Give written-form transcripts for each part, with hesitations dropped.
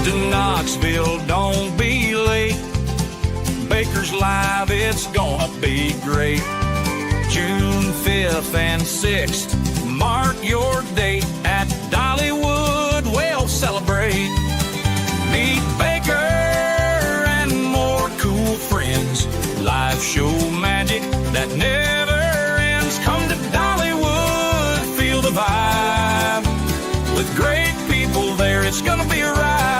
to Knoxville, don't be late. Baker's Live, it's gonna be great. June 5th and 6th, mark your date at Dollywood, we'll celebrate. Meet Baker and more cool friends, live show magic that never ends. Come to Dollywood, feel the vibe. With great people there, it's gonna be a ride.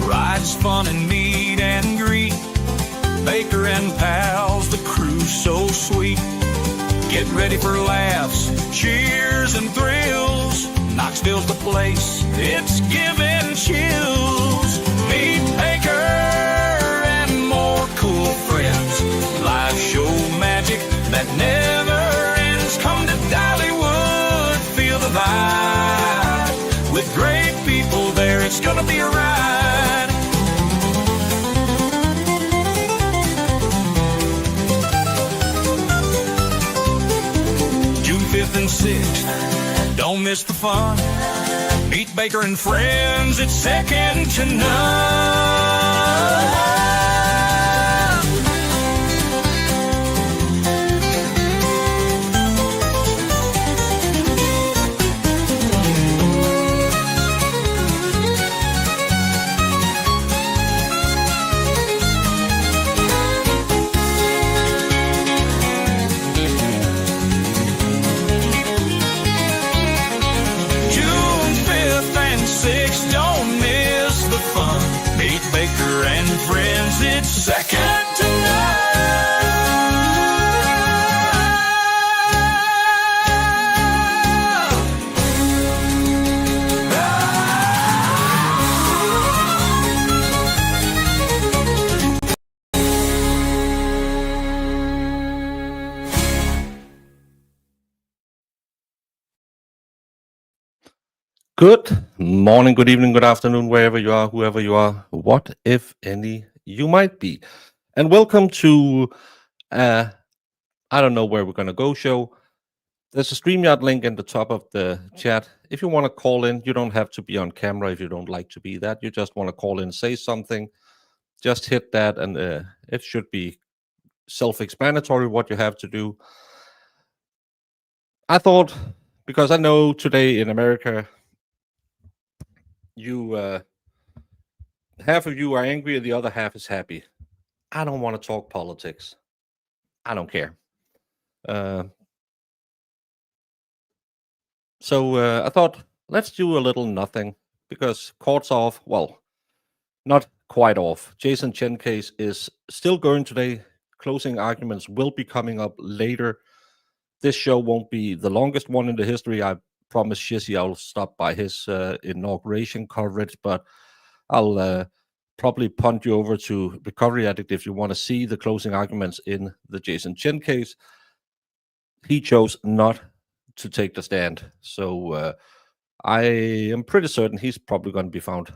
Rides, fun, and meet and greet. Baker and pals, the crew's so sweet. Get ready for laughs, cheers, and thrills. Knoxville's the place, it's giving chills. Meet Baker and more cool friends. Live show magic that never ends. Come to Dollywood, feel the vibe. With great people there, it's gonna be a ride. June 5th and 6th, don't miss the fun. Meet Baker and friends, it's second to none. Baker and friends, it's second to Good morning, good evening, good afternoon, wherever you are, whoever you are, what, if any, you might be. And welcome to, I don't know where we're going to go show. There's a StreamYard link in the top of the chat. If you want to call in, you don't have to be on camera if you don't like to be that. You just want to call in, say something, just hit that, and it should be self-explanatory what you have to do. I thought, because I know today in America, half of you are angry and the other half is happy. I don't want to talk politics. I don't care. So I thought, let's do a little nothing, because court's off. Well, not quite off. Jason Chen case is still going today. Closing arguments will be coming up later. This show won't be the longest one in the history. I promise Shizzy I'll stop by his inauguration coverage, but I'll probably punt you over to Recovery Addict if you want to see the closing arguments in the Jason Chen case. He chose not to take the stand, so I am pretty certain he's probably going to be found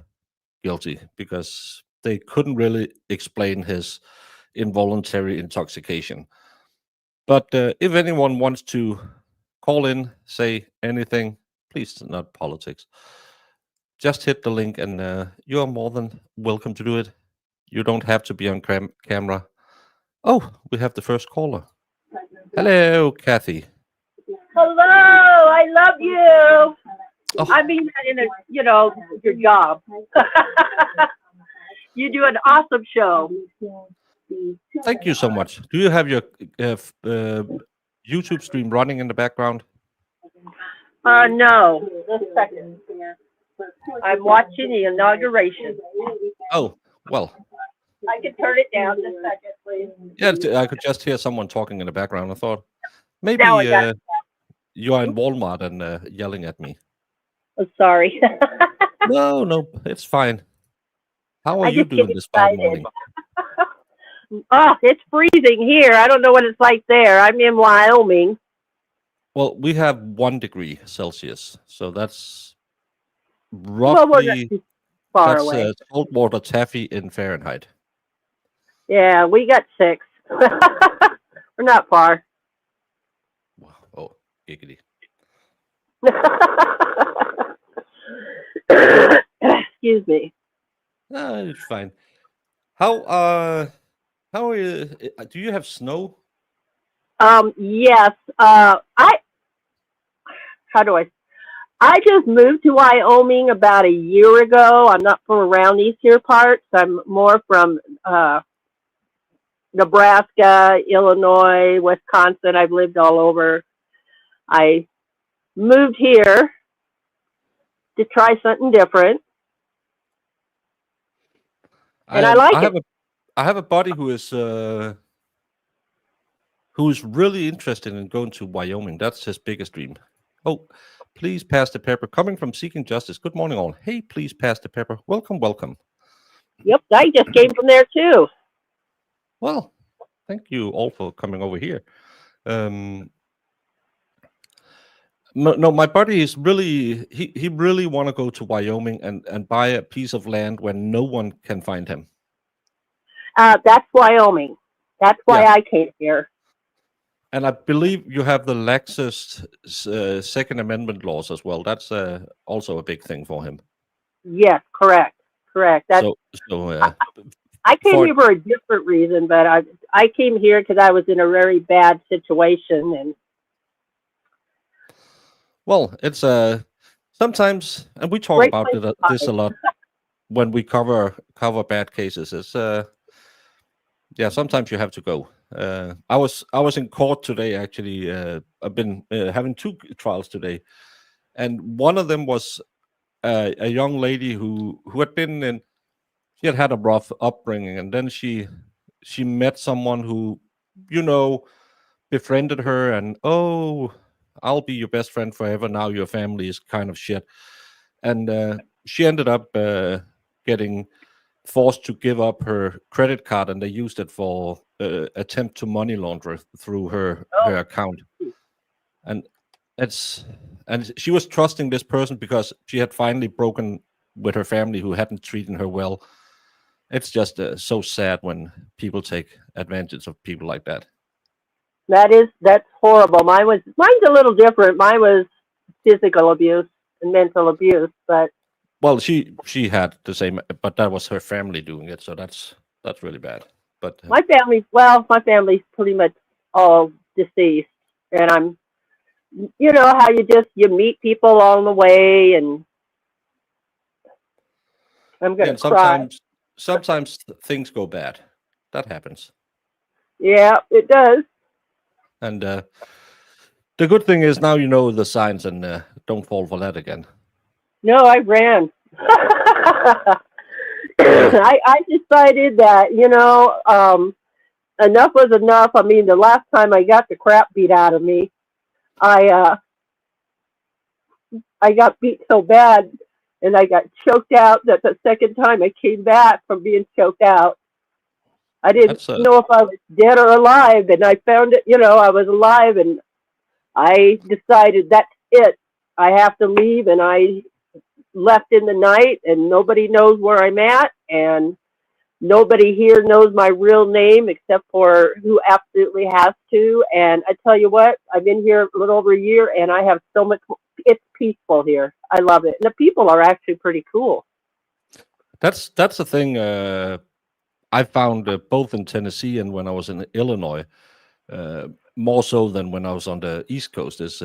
guilty, because they couldn't really explain his involuntary intoxication. But if anyone wants to call in, say anything, please, not politics, just hit the link and you're more than welcome to do it. You don't have to be on camera. Oh, we have the first caller. Hello, Kathy. Hello, I love you. Oh. I mean, your job. You do an awesome show. Thank you so much. Do you have your YouTube stream running in the background? No. Just a second. I'm watching the inauguration. Oh, well. I can turn it down just a second, please. Yeah, I could just hear someone talking in the background. I thought maybe you're in Walmart and yelling at me. Oh, sorry. No, it's fine. How are you doing this fine morning? Oh, it's freezing here. I don't know what it's like there. I'm in Wyoming. Well, we have 1 degree Celsius, so that's roughly far away. Saltwater taffy in Fahrenheit. Yeah, we got 6. We're not far. Oh, giggity. Excuse Excuse me. No, it's fine. How are you? Do you have snow? Yes. How do I just moved to Wyoming about a year ago. I'm not from around these here parts. I'm more from Nebraska, Illinois, Wisconsin. I've lived all over. I moved here to try something different, and I like it. I have a buddy who's really interested in going to Wyoming. That's his biggest dream. Oh, please pass the pepper. Coming from Seeking Justice. Good morning, all. Hey, please pass the pepper. Welcome, welcome. Yep, I just came from there too. Well, thank you all for coming over here. No, my buddy is really he really want to go to Wyoming and buy a piece of land where no one can find him. That's Wyoming. That's why Yeah. I came here. And I believe you have the laxest Second Amendment laws as well. That's also a big thing for him. Yes, correct. That's, I came here for a different reason, but I came here because I was in a very bad situation, and well, it's sometimes, and we talk Great about place to this a lot when we cover bad cases. It's yeah, sometimes you have to go. I was in court today actually. I've been having 2 trials today, and one of them was a young lady who had been in. She had a rough upbringing, and then she met someone who, befriended her, and I'll be your best friend forever. Now your family is kind of shit, and she ended up getting forced to give up her credit card, and they used it for attempt to money launder through her account, and she was trusting this person because she had finally broken with her family who hadn't treated her well. It's just so sad when people take advantage of people like that. that's horrible. Mine's a little different. Mine was physical abuse and mental abuse, but Well, she had the same, but that was her family doing it, so that's really bad. But my family's pretty much all deceased, and I'm, how you meet people along the way, and I'm gonna cry. Sometimes things go bad. That happens. Yeah, it does. And the good thing is now you know the signs, and don't fall for that again. No, I ran. I decided that enough was enough. I mean, the last time I got the crap beat out of me, I got beat so bad, and I got choked out. That the second time I came back from being choked out, I didn't know if I was dead or alive, and I found it. I was alive, and I decided that's it. I have to leave, and I left in the night, and nobody knows where I'm at, and nobody here knows my real name except for who absolutely has to. And I tell you what, I've been here a little over a year, and I have so much. It's peaceful here. I love it, and the people are actually pretty cool. That's the thing I found both in Tennessee and when I was in Illinois, more so than when I was on the East Coast. Is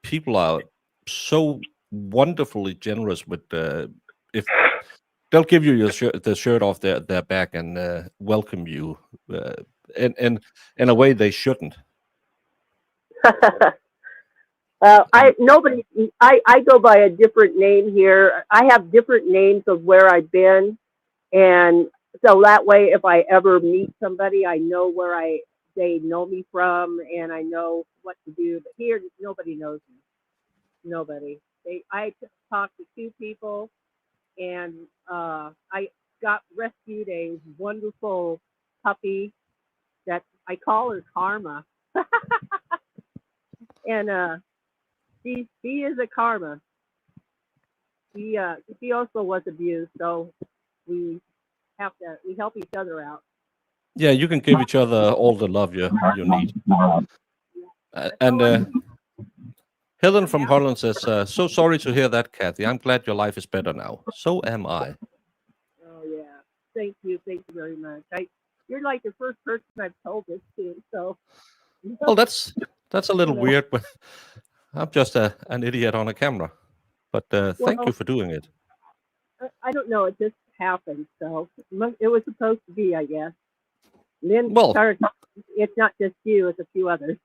people are so wonderfully generous with if they'll give you the shirt off their back and welcome you, and in a way they shouldn't. I go by a different name here. I have different names of where I've been, and so that way, if I ever meet somebody, I know where they know me from, and I know what to do. But here, nobody knows me. Nobody. I talked to 2 people, and I got rescued a wonderful puppy that I call her Karma, and she is a Karma. She also was abused, so we help each other out. Yeah, you can give each other all the love you need. Helen from Holland says, so sorry to hear that, Kathy. I'm glad your life is better now. So am I. Oh yeah. Thank you very much. You're like the first person I've told this to. So. Well, that's a little weird, but I'm just an idiot on a camera. But thank you for doing it. I don't know. It just happened. So it was supposed to be, I guess. Then started. It's not just you; it's a few others.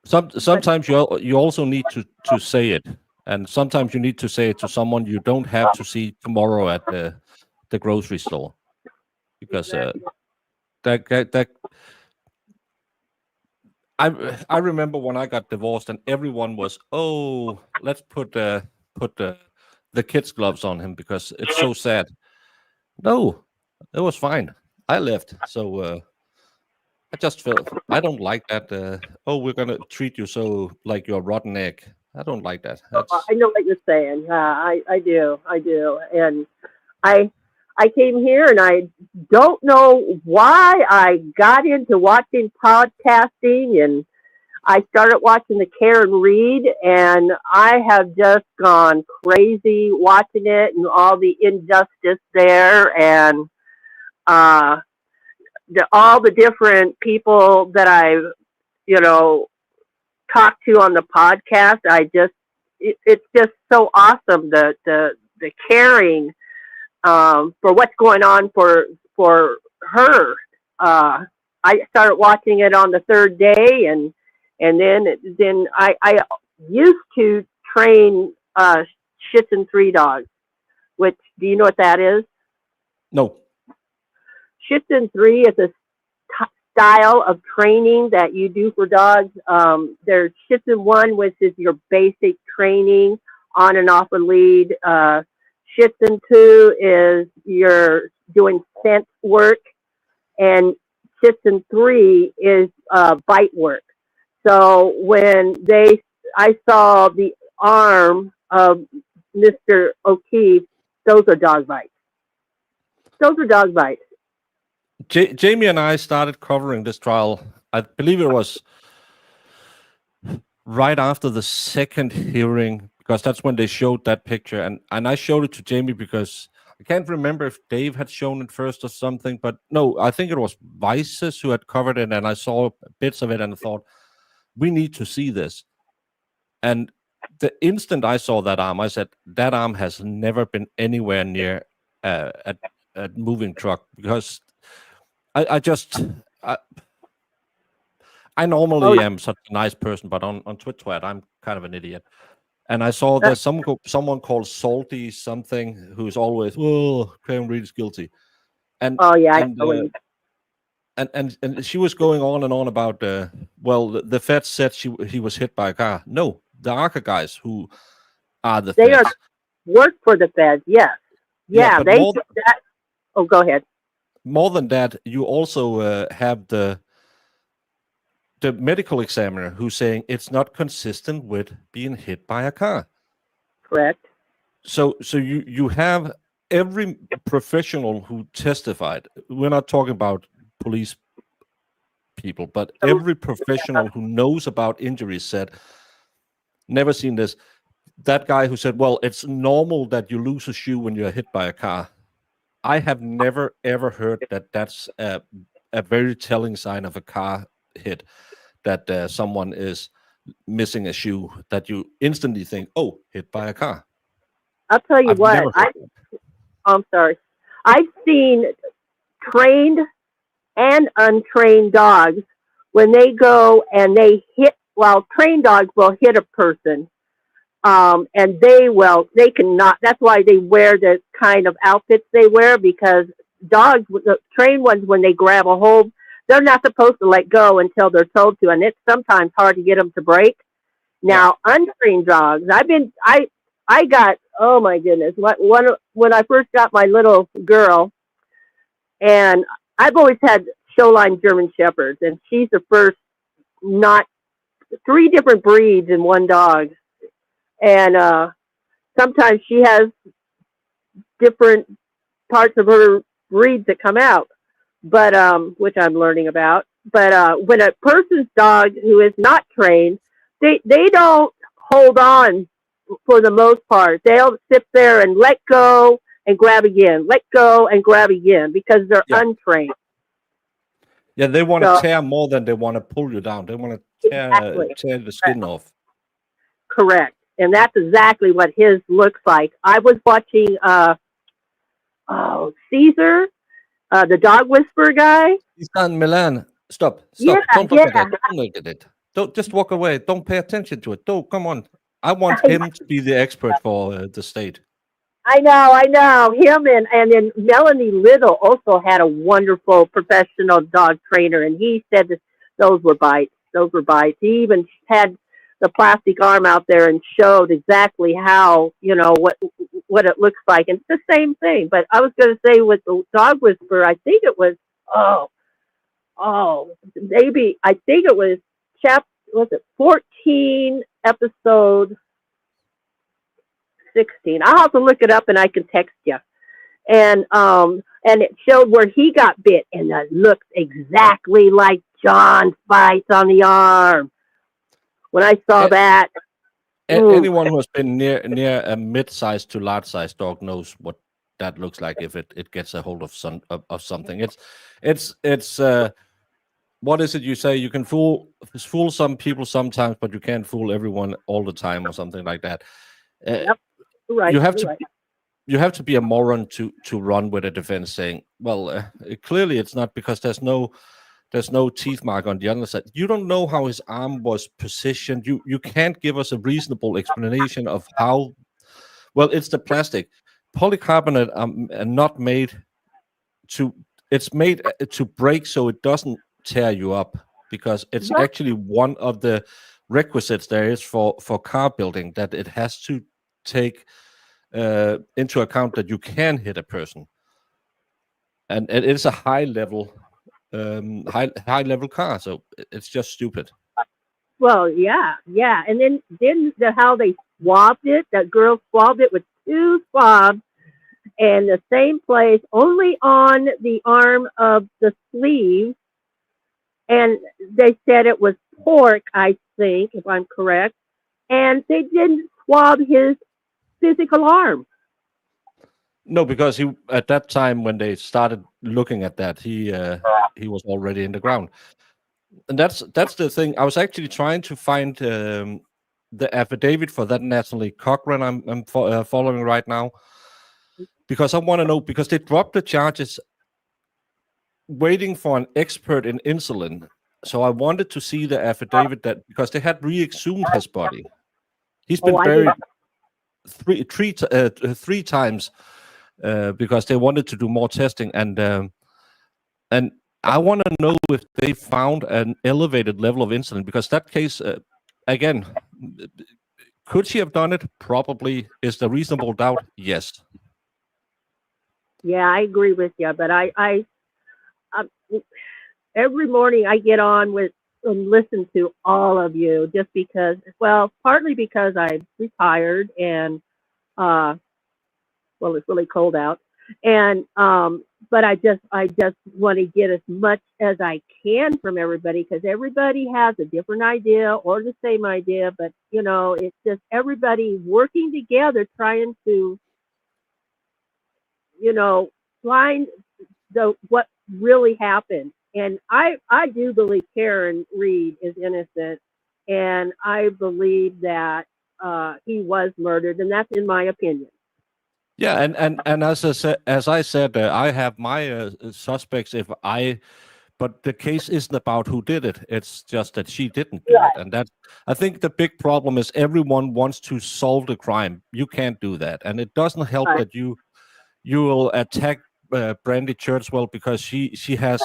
Sometimes you also need to say it, and sometimes you need to say it to someone you don't have to see tomorrow at the grocery store, because that I remember when I got divorced and everyone was, oh, let's put the kids' gloves on him because it's so sad. No, it was fine. I left, so I just felt I don't like that. Oh, we're gonna treat you so like you're a rotten egg. I don't like that. I know what you're saying. I do, and I came here, and I don't know why I got into watching podcasting, and I started watching the Karen Reed, and I have just gone crazy watching it and all the injustice there, and all the different people that I've, talked to on the podcast. It's just so awesome, the caring for what's going on for her. I started watching it on the third day, and then I used to train Shih-Tzu dogs. Which, do you know what that is? No. Shih-Tzu is a style of training that you do for dogs. There's Shih-Tzu 1, which is your basic training on and off a lead. Shih-Tzu 2 is you're doing scent work, and Shih-Tzu 3 is bite work. So when I saw the arm of Mr. O'Keefe, those are dog bites. Jamie and I started covering this trial. I believe it was right after the second hearing, because that's when they showed that picture. And I showed it to Jamie because I can't remember if Dave had shown it first or something, but no, I think it was Vices who had covered it, and I saw bits of it and I thought, we need to see this. And the instant I saw that arm, I said, that arm has never been anywhere near a moving truck, because I normally am such a nice person, but on Twitter, I'm kind of an idiot. And I saw there's someone called Salty something who's always, oh, Karen Reed is guilty. And and she was going on and on about the feds said he was hit by a car. No, the ARCA guys who are the feds. They work for the feds. Yes. Yeah, they do that. Oh, go ahead. More than that, you also have the medical examiner who's saying it's not consistent with being hit by a car. Correct. So you have every professional who testified. We're not talking about police people, but every professional who knows about injuries said, never seen this. That guy who said, well, it's normal that you lose a shoe when you're hit by a car. I have never, ever heard that that's a very telling sign of a car hit, that someone is missing a shoe, that you instantly think, oh, hit by a car. I'll tell you what. I'm sorry. I've seen trained and untrained dogs when they go and they hit, trained dogs will hit a person. And they cannot, that's why they wear the kind of outfits they wear, because dogs, the trained ones, when they grab a hold, they're not supposed to let go until they're told to. And it's sometimes hard to get them to break. Now, untrained dogs, I got, oh my goodness, when I first got my little girl, and I've always had Showline German Shepherds, and she's the first, not 3 different breeds in one dog. And sometimes she has different parts of her breeds that come out, but which I'm learning about. But when a person's dog who is not trained, they don't hold on for the most part. They'll sit there and let go and grab again, let go and grab again because they're Yeah. untrained. Yeah, they want to So tear more than they want to pull you down. They want to exactly. tear the skin off. Correct. And that's exactly what his looks like. I was watching Caesar, the dog whisperer guy. He's on Milan. Stop. Yeah, Don't look yeah. at it. Don't look at it. Don't just walk away. Don't pay attention to it. Don't come on. I want him to be the expert for the state. I know. Him and then Melanie Little also had a wonderful professional dog trainer, and he said that those were bites. Those were bites. He even had the plastic arm out there and showed exactly how, what it looks like. And it's the same thing. But I was going to say with the dog whisperer, I think it was maybe I think it was 14 episode 16. I'll have to look it up and I can text you. And it showed where he got bit, and it looked exactly like John's bites on the arm. When I saw that, anyone who has been near a mid-sized to large-sized dog knows what that looks like if it gets a hold of something. It's what is it you say? You can fool some people sometimes, but you can't fool everyone all the time, or something like that. Yep. Right. You have to be a moron to run with a defense saying, well, clearly it's not because there's no teeth mark on the other side. You don't know how his arm was positioned. You can't give us a reasonable explanation of how. Well, it's the plastic. Polycarbonate are not made to. It's made to break so it doesn't tear you up, because it's actually one of the requisites there is for car building, that it has to take into account that you can hit a person, and it is a high level car, so it's just stupid. Well, yeah, and then how they swabbed it. That girl swabbed it with 2 swabs, and the same place, only on the arm of the sleeve, and they said it was pork, I think, if I'm correct, and they didn't swab his physical arm. No, because he, at that time when they started looking at that, he was already in the ground, and that's the thing. I was actually trying to find the affidavit for that Natalie Cochran I'm following right now, because I want to know, because they dropped the charges waiting for an expert in insulin. So I wanted to see the affidavit, that because they had re-exhumed his body. He's been buried three times because they wanted to do more testing, and I want to know if they found an elevated level of insulin, because that case, again, could she have done it? Probably. Is there reasonable doubt? Yes. Yeah, I agree with you, but I every morning I get on with and listen to all of you, just because, well, partly because I'm retired and well, it's really cold out, and but I just want to get as much as I can from everybody, because everybody has a different idea or the same idea, but it's just everybody working together, trying to find what really happened. And I do believe Karen Reed is innocent, and I believe that he was murdered, and that's in my opinion. Yeah, and as I said, I have my suspects. But the case isn't about who did it. It's just that she didn't do it, and I think the big problem is everyone wants to solve the crime. You can't do that, and it doesn't help that you will attack Brandy Churchwell, because she has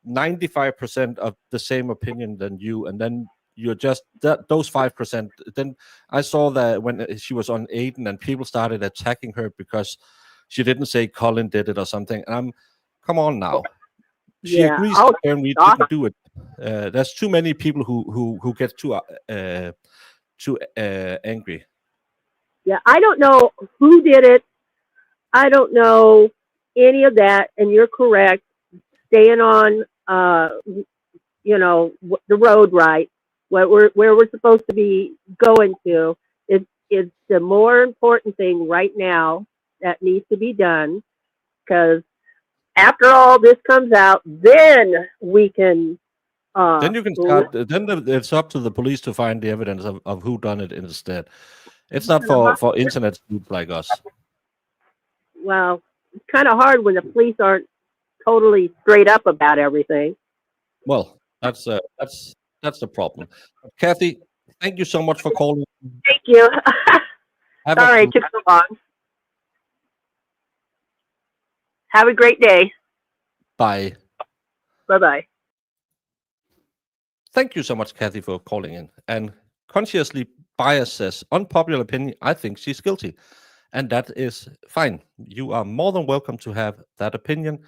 95% of the same opinion than you, and then you're just those 5%. Then I saw that when she was on Aiden, and people started attacking her because she didn't say Colin did it or something. And come on now. She agrees that Karen Reed didn't do it. There's too many people who get too angry. Yeah, I don't know who did it. I don't know any of that, and you're correct. Staying on, the road right. where we're supposed to be going to. It's the more important thing right now that needs to be done, because after all this comes out, then we can. Then you can start. It's up to the police to find the evidence of who done it instead. It's not for internet sleuths like us. Well, it's kind of hard when the police aren't totally straight up about everything. Well, that's the problem. Kathy, thank you so much for calling. Thank you. Sorry it took so long. Have a great day. Bye. Bye-bye. Thank you so much, Kathy, for calling in. And consciously bias says, unpopular opinion, I think she's guilty. And that is fine. You are more than welcome to have that opinion.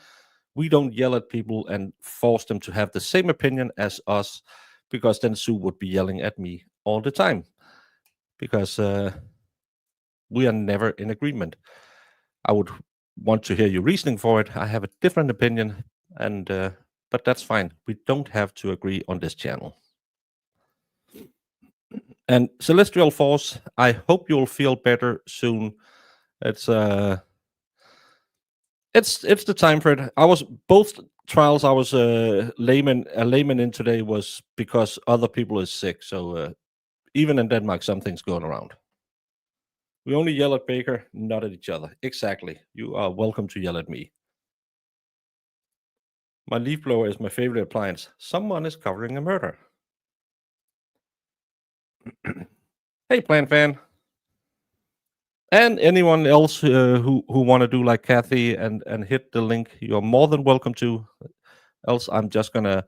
We don't yell at people and force them to have the same opinion as us, because then Sue would be yelling at me all the time, because we are never in agreement. I would want to hear your reasoning for it. I have a different opinion, and but that's fine. We don't have to agree on this channel. And Celestial Force, I hope you'll feel better soon. It's the time for it. I was both trials. I was a layman in today was because other people is sick. So even in Denmark, something's going around. We only yell at Baker, not at each other. Exactly. You are welcome to yell at me. My leaf blower is my favorite appliance. Someone is covering a murder. Hey, Plant Fan. And anyone else who want to do like Kathy and hit the link, you're more than welcome to. Else, I'm just going to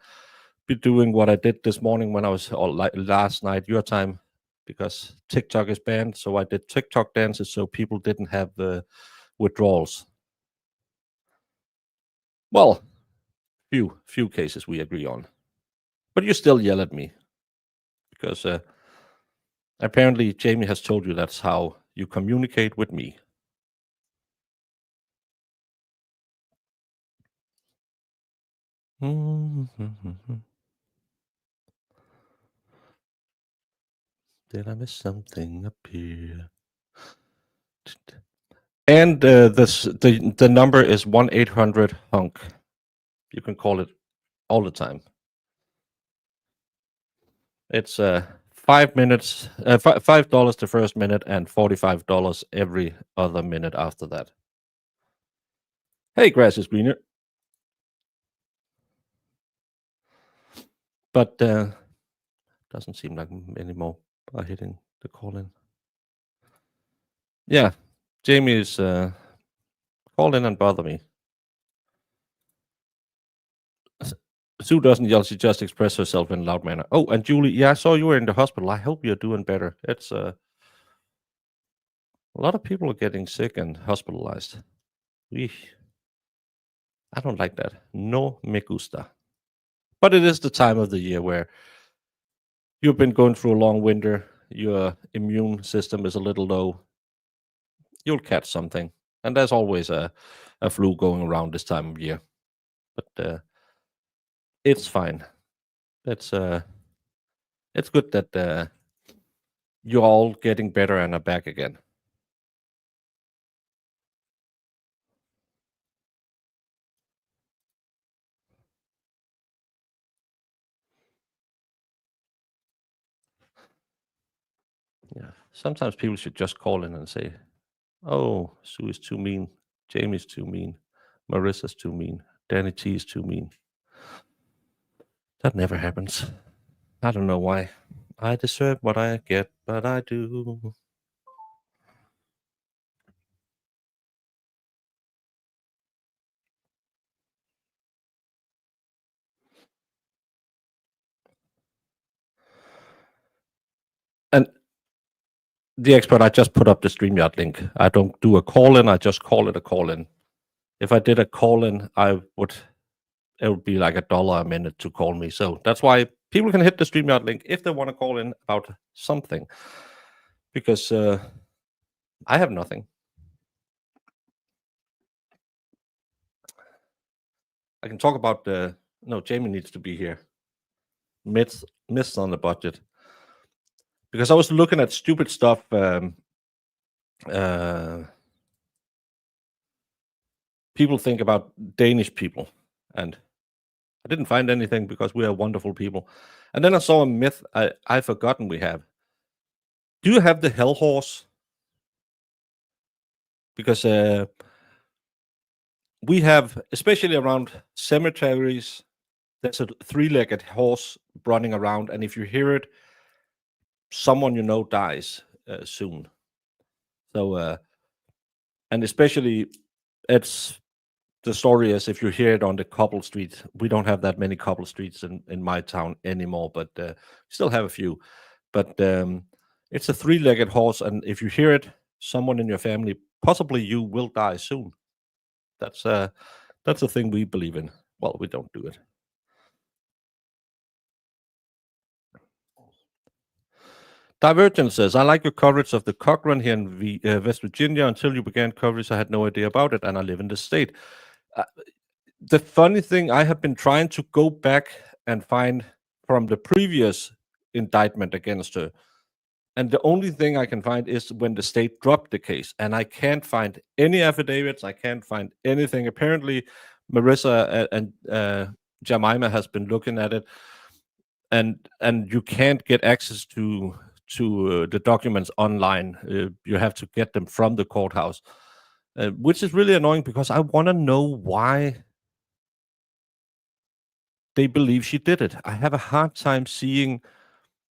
be doing what I did this morning when I was, or last night, your time, because TikTok is banned. So I did TikTok dances so people didn't have withdrawals. Well, few cases we agree on. But you still yell at me, because apparently Jamie has told you that's how you communicate with me. Did I miss something up here? And the number is 1-800-HUNK. You can call it all the time. It's 5 minutes, $5 the first minute, and $45 every other minute after that. Hey, grass is greener. But doesn't seem like any more are hitting the call in. Yeah, Jamie is call in and bother me. Sue doesn't yell, she just expresses herself in a loud manner. Oh, and Julie, yeah, I saw you were in the hospital. I hope you're doing better. It's a lot of people are getting sick and hospitalized. I don't like that. No me gusta. But it is the time of the year where you've been going through a long winter. Your immune system is a little low. You'll catch something. And there's always a flu going around this time of year. But it's fine. It's good that you're all getting better and are back again. Yeah. Sometimes people should just call in and say, oh, Sue is too mean. Jamie's too mean. Marissa's too mean. Danny T is too mean. That never happens. I don't know why. I deserve what I get, but I do. And the expert, I just put up the StreamYard link. I don't do a call-in. I just call it a call-in. If I did a call-in, it would be like $1 a minute to call me. So that's why people can hit the StreamYard link if they want to call in about something. Because I have nothing. I can talk about no, Jamie needs to be here. Myths missed on the budget. Because I was looking at stupid stuff. People think about Danish people, and I didn't find anything because we are wonderful people. And then I saw a myth I've forgotten we have. Do you have the hell horse? Because we have, especially around cemeteries, there's a three-legged horse running around, and if you hear it, someone you know dies soon. So, and especially, it's the story is if you hear it on the cobble street. We don't have that many cobble streets in my town anymore, but still have a few. But it's a three-legged horse, and if you hear it, someone in your family, possibly you, will die soon. That's a thing we believe in. Well, we don't do it. Divergent says, I like your coverage of the Cochrane here in West Virginia. Until you began coverage, I had no idea about it, and I live in the state. The funny thing, I have been trying to go back and find from the previous indictment against her, and the only thing I can find is when the state dropped the case, and I can't find any affidavits. I can't find anything. Apparently, Marissa and Jima has been looking at it, and you can't get access to the documents online. You have to get them from the courthouse, which is really annoying because I want to know why they believe she did it. I have a hard time seeing,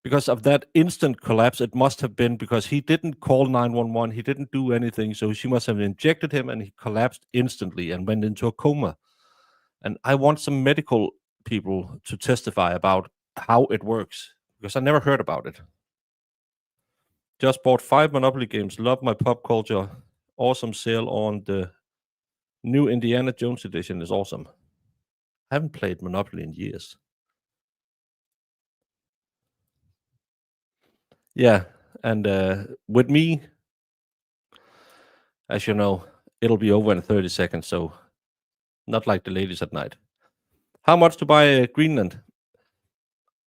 because of that instant collapse, it must have been because he didn't call 911, he didn't do anything, so she must have injected him and he collapsed instantly and went into a coma. And I want some medical people to testify about how it works, because I never heard about it. Just bought 5 Monopoly games. Love my pop culture. Awesome sale on the new Indiana Jones edition is awesome. I haven't played Monopoly in years. Yeah, and with me, as you know, it'll be over in 30 seconds, so not like the ladies at night. How much to buy Greenland?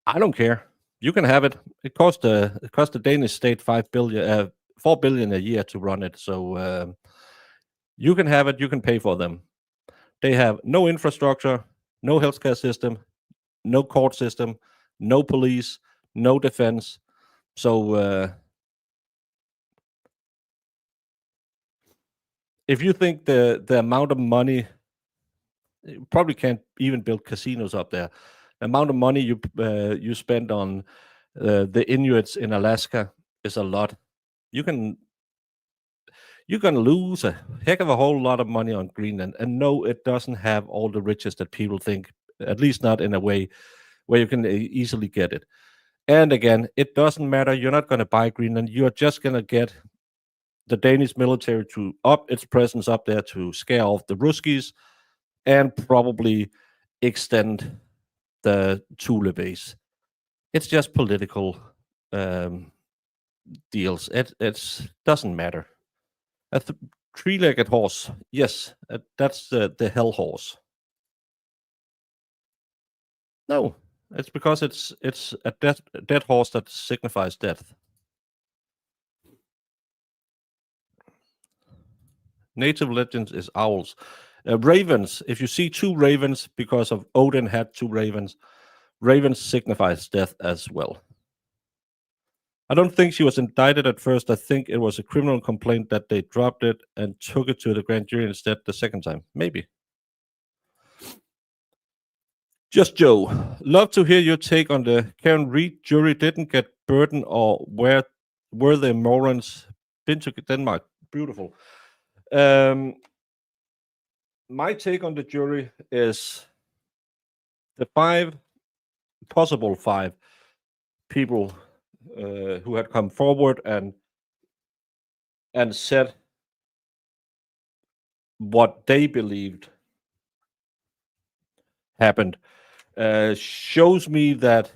I don't care. You can have it. It cost the Danish state 4 billion a year to run it. So you can have it. You can pay for them. They have no infrastructure, no healthcare system, no court system, no police, no defense. So if you think the amount of money, you probably can't even build casinos up there. The amount of money you spend on the Inuits in Alaska is a lot. You're gonna lose a heck of a whole lot of money on Greenland. And no, it doesn't have all the riches that people think, at least not in a way where you can easily get it. And again, it doesn't matter. You're not going to buy Greenland. You're just going to get the Danish military to up its presence up there to scare off the Ruskies and probably extend the Thule base. It's just political deals. It doesn't matter. A three-legged horse, yes, that's the hell horse. No, it's because it's a dead horse that signifies death. Native legends is owls. Ravens, if you see 2 ravens, because of Odin had 2 ravens, ravens signifies death as well. I don't think she was indicted at first. I think it was a criminal complaint that they dropped it and took it to the grand jury instead the second time. Maybe. Just Joe. Love to hear your take on the Karen Reed jury didn't get burden, or were the morons been to Denmark? Beautiful. My take on the jury is the 5 people who had come forward and said what they believed happened shows me that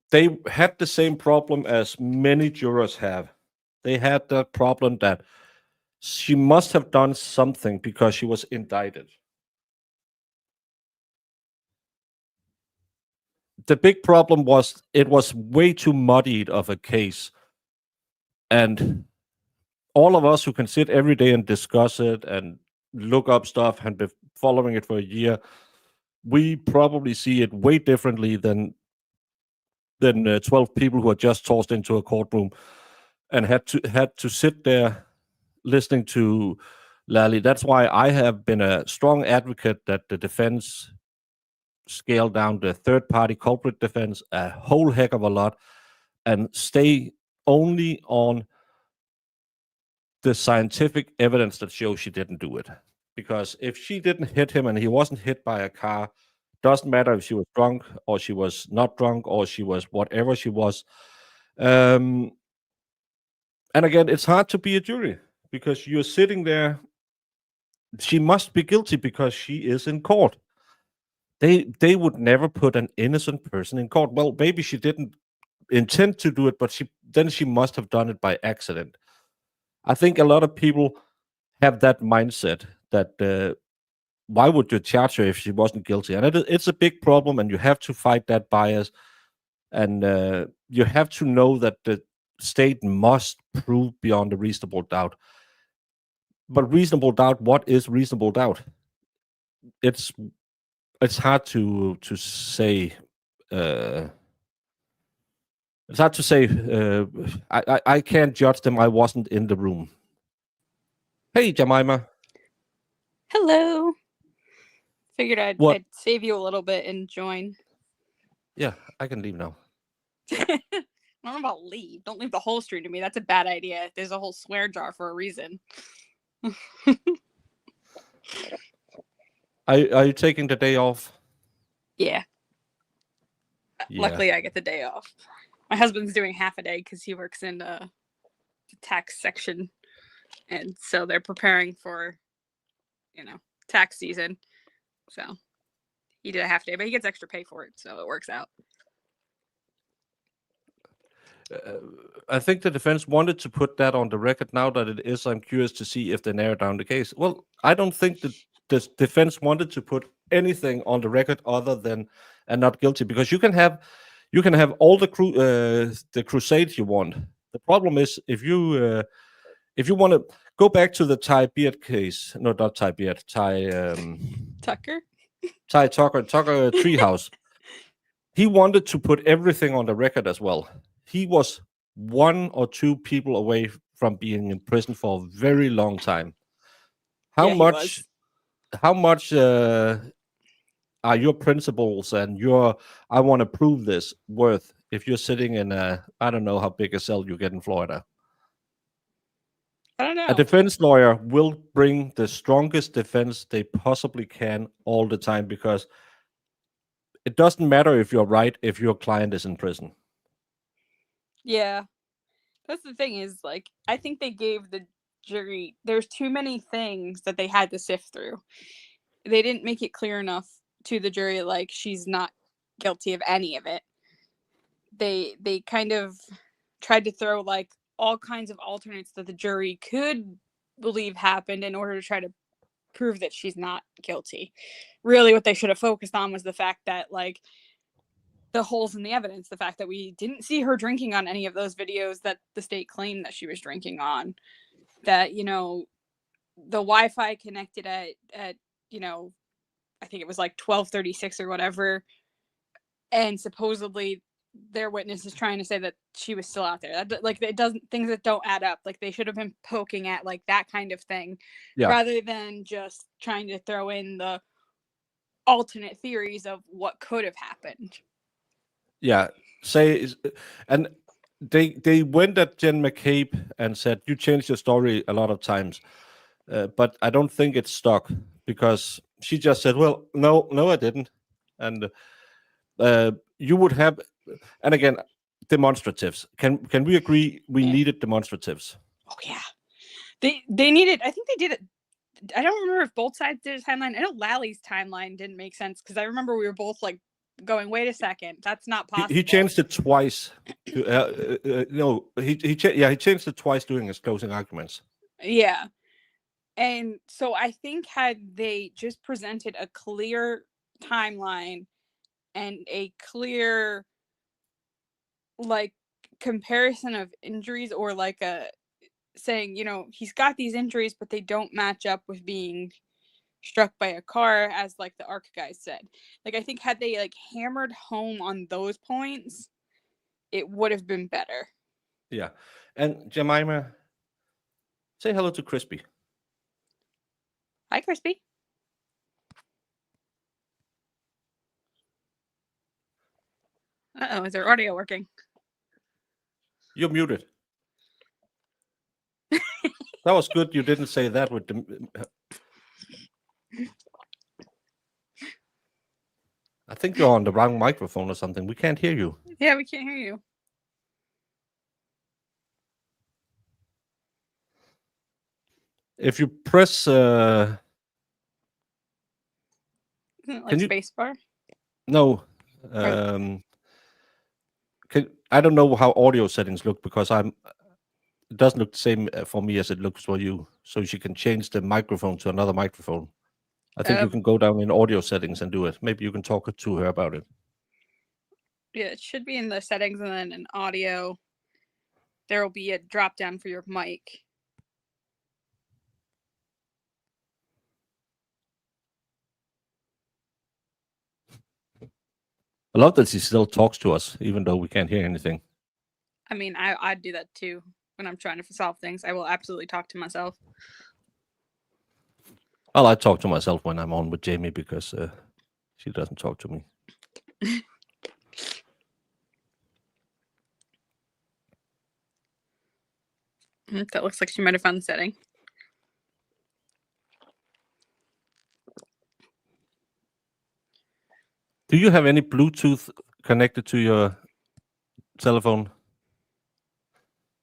they had the same problem as many jurors have. They had that problem that she must have done something because she was indicted. the big problem was it was way too muddied of a case, and all of us who can sit every day and discuss it and look up stuff and be following it for a year, we probably see it way differently than 12 people who are just tossed into a courtroom and had to sit there listening to Lally. That's why I have been a strong advocate that the defense scale down the third-party culprit defense a whole heck of a lot and stay only on the scientific evidence that shows she didn't do it. Because if she didn't hit him and he wasn't hit by a car, doesn't matter if she was drunk or she was not drunk or she was whatever she was. And again, it's hard to be a jury because you're sitting there. She must be guilty because she is in court. They would never put an innocent person in court. Well, maybe she didn't intend to do it, but she must have done it by accident. I think a lot of people have that mindset that why would you charge her if she wasn't guilty? And it's a big problem, and you have to fight that bias. And you have to know that the state must prove beyond a reasonable doubt. But reasonable doubt, what is reasonable doubt? It's hard to say. It's hard to say. I can't judge them. I wasn't in the room. Hey, Jemima. Hello. Figured I'd save you a little bit and join. Yeah, I can leave now. I don't know about leave. Don't leave the whole stream to me. That's a bad idea. There's a whole swear jar for a reason. Are you taking the day off? Yeah. Luckily, I get the day off. My husband's doing half a day because he works in the tax section. And so they're preparing for, tax season. So he did a half day, but he gets extra pay for it. So it works out. I think the defense wanted to put that on the record. Now that it is, I'm curious to see if they narrow down the case. Well, I don't think that the defense wanted to put anything on the record other than and not guilty, because you can have all the crusades you want. The problem is if you want to go back to the Ty Beard case, no, not Ty Beard, Tucker Treehouse. He wanted to put everything on the record as well. He was 1 or 2 people away from being in prison for a very long time. How much are your principles and your I want to prove this worth if you're sitting in I don't know how big a cell you get in Florida? I don't know. A defense lawyer will bring the strongest defense they possibly can all the time, because it doesn't matter if you're right if your client is in prison. Yeah. That's the thing is, I think they gave the jury, there's too many things that they had to sift through. They didn't make it clear enough to the jury, she's not guilty of any of it. They kind of tried to throw, all kinds of alternates that the jury could believe happened in order to try to prove that she's not guilty. Really, what they should have focused on was the fact that, the holes in the evidence, the fact that we didn't see her drinking on any of those videos that the state claimed that she was drinking on, that, the Wi-Fi connected at I think it was 12:36 or whatever, and supposedly their witness is trying to say that she was still out there. That, it doesn't, things that don't add up. They should have been poking at that kind of thing, rather than just trying to throw in the alternate theories of what could have happened. Yeah, and they went at Jen McCabe and said, you changed your story a lot of times, but I don't think it stuck, because she just said, well, no, I didn't. And you would have, and again, demonstratives. Can we agree we needed demonstratives? Oh yeah, they needed. I think they did it. I don't remember if both sides did a timeline. I know Lally's timeline didn't make sense because I remember we were both going, wait a second, that's not possible. He changed it twice. No, he changed it twice during his closing arguments. Yeah. And so I think had they just presented a clear timeline and a clear like comparison of injuries, or like a saying, he's got these injuries, but they don't match up with being struck by a car, as like the ARC guys said. Like, I think had they like hammered home on those points, it would have been better. Yeah. And Jemima, say hello to Crispy. Hi, Crispy. Uh-oh, is their audio working? You're muted. That was good. You didn't say that with the... I think you're on the wrong microphone or something. We can't hear you. Yeah, we can't hear you. If you press... Isn't it like spacebar? No. I don't know how audio settings look, because it doesn't look the same for me as it looks for you. So you can change the microphone to another microphone. I think you can go down in audio settings and do it. Maybe you can talk to her about it. Yeah, it should be in the settings, and then in audio, there will be a drop down for your mic. I love that she still talks to us, even though we can't hear anything. I mean, I'd do that too when I'm trying to solve things. I will absolutely talk to myself. Well, I talk to myself when I'm on with Jamie, because she doesn't talk to me. That looks like she might have found the setting. Do you have any Bluetooth connected to your telephone?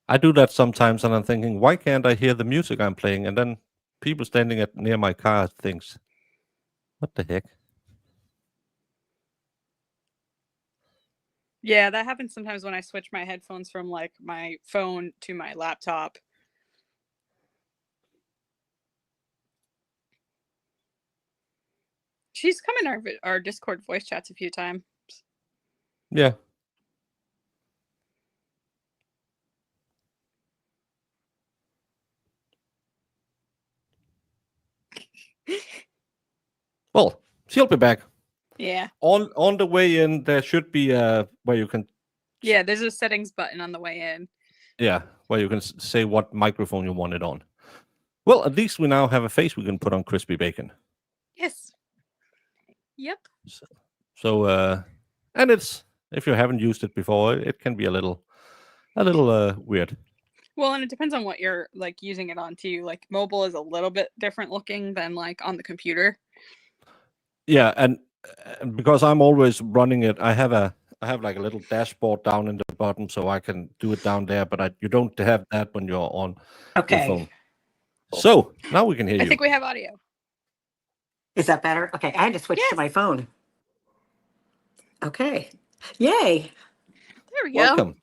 I do that sometimes, and I'm thinking, why can't I hear the music I'm playing? And then people standing near my car thinks, what the heck? Yeah, that happens sometimes when I switch my headphones from like my phone to my laptop. She's come in our Discord voice chats a few times. Yeah. Well, she'll be back. Yeah. On the way in, there should be where you can... Yeah, there's a settings button on the way in. Yeah, where you can say what microphone you want it on. Well, at least we now have a face we can put on Crispy Bacon. Yes. Yep. So and it's, if you haven't used it before, it can be a little weird. Well, and it depends on what you're like using it on too. Like, mobile is a little bit different looking than like on the computer. Yeah, and because I'm always running it, I have like a little dashboard down in the bottom, so I can do it down there. But you don't have that when you're on your phone. So now we can hear you. I think we have audio. Is that better? Okay, I had to switch to my phone. Okay, yay! There we go. Welcome.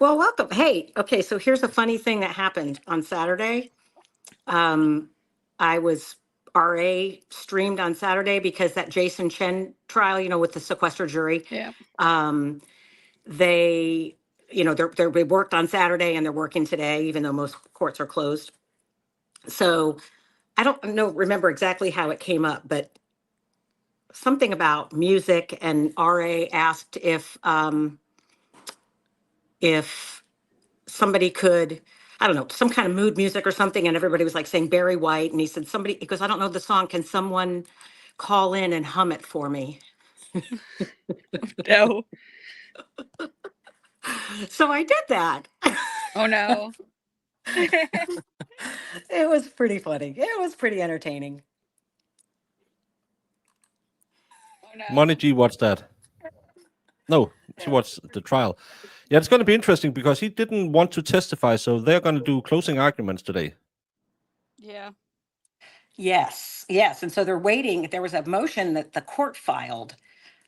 Well, welcome. Hey, okay, so here's a funny thing that happened on Saturday. I was RA streamed on Saturday because that Jason Chen trial, with the sequester jury. Yeah. They, they worked on Saturday and they're working today, even though most courts are closed. So I don't remember exactly how it came up, but something about music, and RA asked if somebody could, I don't know, some kind of mood music or something, and everybody was like saying Barry White, and he said, he goes, I don't know the song, can someone call in and hum it for me? No. So I did that. Oh no. It was pretty funny. It was pretty entertaining. Oh no. Money G watched that. No, she watched the trial. Yeah, it's going to be interesting because he didn't want to testify, so they're going to do closing arguments today. Yeah. Yes. And so they're waiting. There was a motion that the court filed.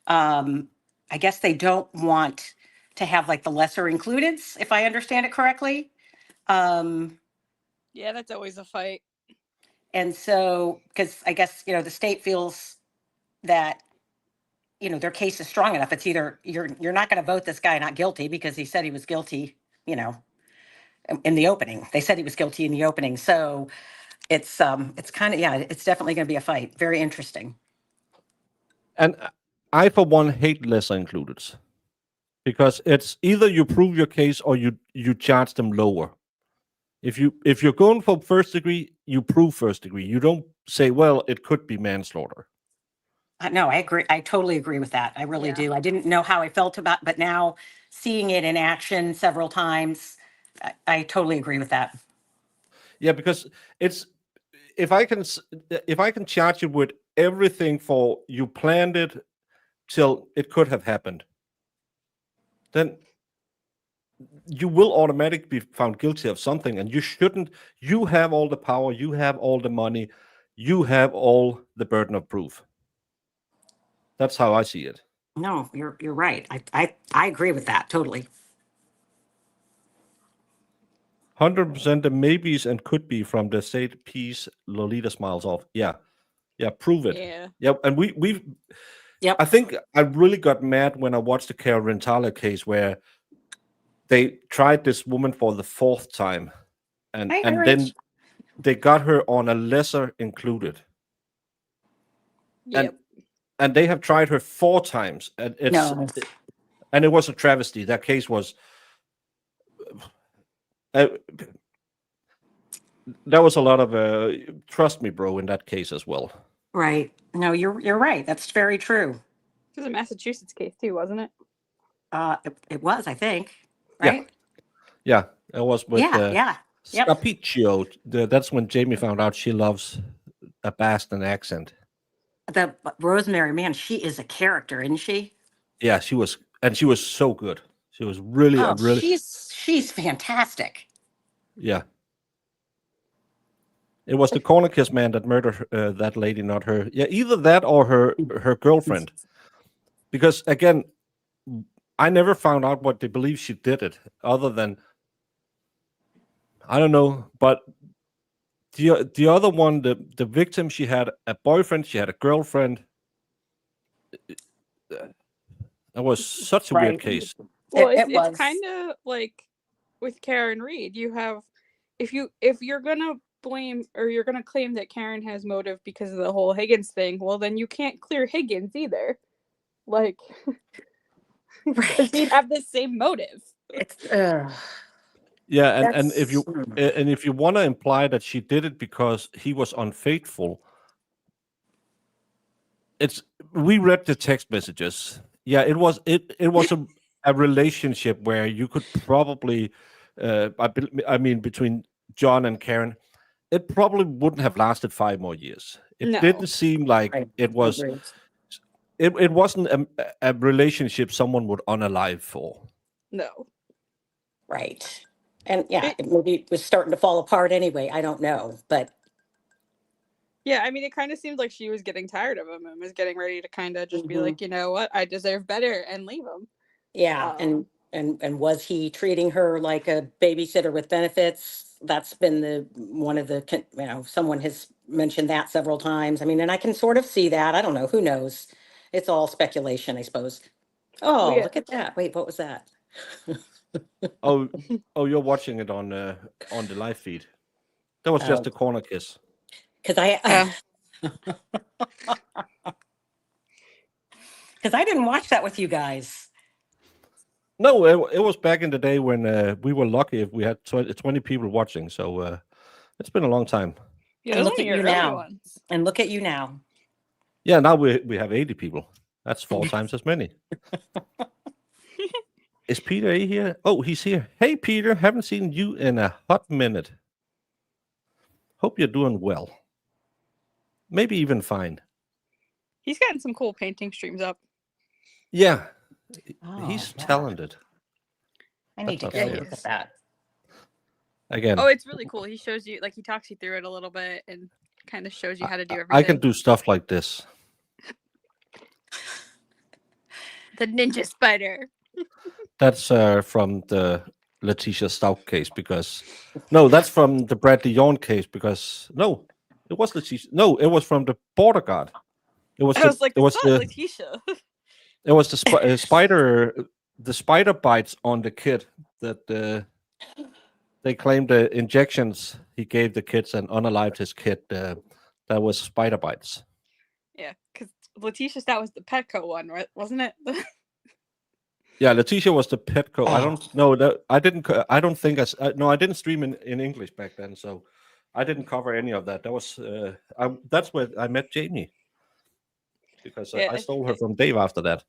I guess they don't want to have like the lesser includeds, if I understand it correctly. Yeah, that's always a fight. And so, because I guess, the state feels that their case is strong enough. It's either you're not going to vote this guy not guilty because he said he was guilty, in the opening. They said he was guilty in the opening. So it's kind of, it's definitely going to be a fight. Very interesting. And I, for one, hate lesser included, because it's either you prove your case or you charge them lower. If you're going for first degree, you prove first degree. You don't say, well, it could be manslaughter. No, I agree. I totally agree with that. I really do. I didn't know how I felt about, but now seeing it in action several times, I totally agree with that. Yeah, because it's if I can charge you with everything for you planned it till it could have happened, then you will automatically be found guilty of something, and you shouldn't. You have all the power, you have all the money, you have all the burden of proof. That's how I see it. No, you're right. I agree with that totally. 100% the maybes and could be from the state piece. Lolita smiles off. Yeah, prove it. Yeah, and we. Yep. I think I really got mad when I watched the Karen Rentala case where they tried this woman for the 4th time, and then they got her on a lesser included. Yep. And they have tried her 4 times, and and it was a travesty. That case was. There was a lot of trust me, bro, in that case as well. Right. No, you're right. That's very true. It was a Massachusetts case too, wasn't it? It was, I think. Right. Yeah, it was with Yep. Scapiccio. That's when Jamie found out she loves a Boston accent. The Rosemary, man, she is a character, isn't she? Yeah, she was so good. She was really, she's fantastic. Yeah. It was the corner kiss man that murdered that lady, not her. Yeah, either that or her girlfriend. Because again, I never found out what they believe she did it, other than I don't know. But the other one, the victim, she had a boyfriend, she had a girlfriend. That was such a weird case. Well, it's kind of like with Karen Reed. You have, if you're gonna blame or you're gonna claim that Karen has motive because of the whole Higgins thing, well, then you can't clear Higgins either. Like, because he'd have the same motive. It's yeah, and if you want to imply that she did it because he was unfaithful, we read the text messages. Yeah, it was a relationship where you could probably, I mean, between John and Karen, it probably wouldn't have lasted 5 more years. It didn't seem like it was. It wasn't a relationship someone would unalive for. No. Right. And maybe it was starting to fall apart anyway. I don't know, but. Yeah, I mean, it kind of seemed like she was getting tired of him and was getting ready to kind of just be like, you know what, I deserve better, and leave him. Yeah, and was he treating her like a babysitter with benefits? That's been one of the, someone has mentioned that several times. I mean, and I can sort of see that. I don't know. Who knows? It's all speculation, I suppose. Oh, yeah. Look at that. Wait, what was that? oh, you're watching it on the live feed. That was just a corner kiss. Because I didn't watch that with you guys. No, it was back in the day when we were lucky if we had 20 people watching. So it's been a long time. Yeah, and look at you now. And look at you now. Yeah, now we have 80 people. That's 4 times as many. Is Peter A here? Oh, he's here. Hey, Peter, haven't seen you in a hot minute. Hope you're doing well. Maybe even fine. He's gotten some cool painting streams up. Yeah, he's talented. I need to go look at that. Again. Oh, it's really cool. He shows you, like, he talks you through it a little bit and kind of shows you how to do everything. I can do stuff like this. The ninja spider. That's from the Letitia Stout case that's from the Bradley Yawn case it was Letitia. No, it was from the Border Guard. It was. I was like, it's not Letitia. It was the spider, the spider bites on the kid that they claimed the injections he gave the kids and unalived his kid. That was spider bites. Yeah, because Letitia, that was the Petco one, right? Wasn't it? Yeah, Letitia was the Petco. I Oh. don't know that. I didn't. I don't think. No, I didn't stream in English back then, so I didn't cover any of that. That was. That's where I met Jamie, because Yeah, I stole her from Dave after that.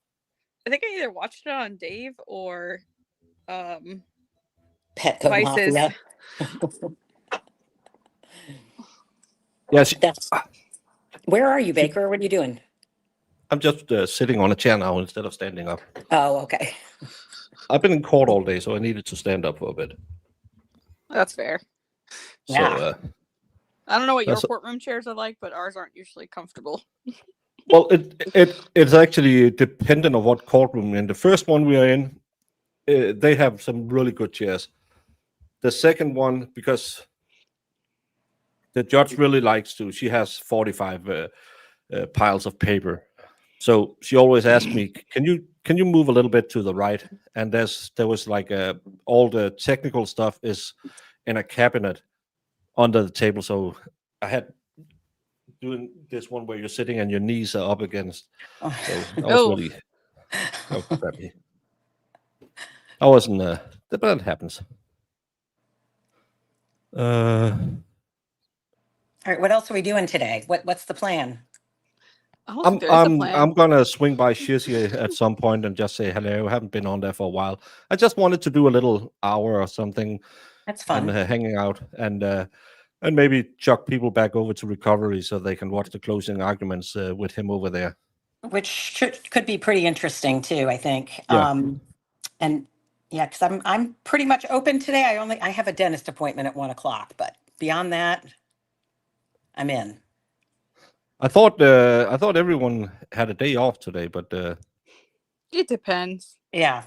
I think I either watched it on Dave or Petco Vice's. Mafia. Yes. Where are you, Baker? What are you doing? I'm just sitting on a chair now instead of standing up. Oh, okay. I've been in court all day, so I needed to stand up for a bit. That's fair. Yeah. So, I don't know what your courtroom chairs are like, but ours aren't usually comfortable. well, it's actually dependent on what courtroom. In the first one we are in, they have some really good chairs. The second one, because the judge really likes to, she has 45 piles of paper. So she always asks me, can you move a little bit to the right? And there was like all the technical stuff is in a cabinet under the table. So I had doing this one where you're sitting and your knees are up against. So that was really crappy. I wasn't, but that happens. All right. What else are we doing today? What's the plan? I'm gonna swing by Shizzy at some point and just say hello. I haven't been on there for a while. I just wanted to do a little hour or something. That's fun. And hanging out and maybe chuck people back over to recovery so they can watch the closing arguments with him over there. Which could be pretty interesting too, I think. Yeah. And yeah, because I'm pretty much open today. I have a dentist appointment at 1:00, but beyond that, I'm in. I thought everyone had a day off today, but it depends. Yeah,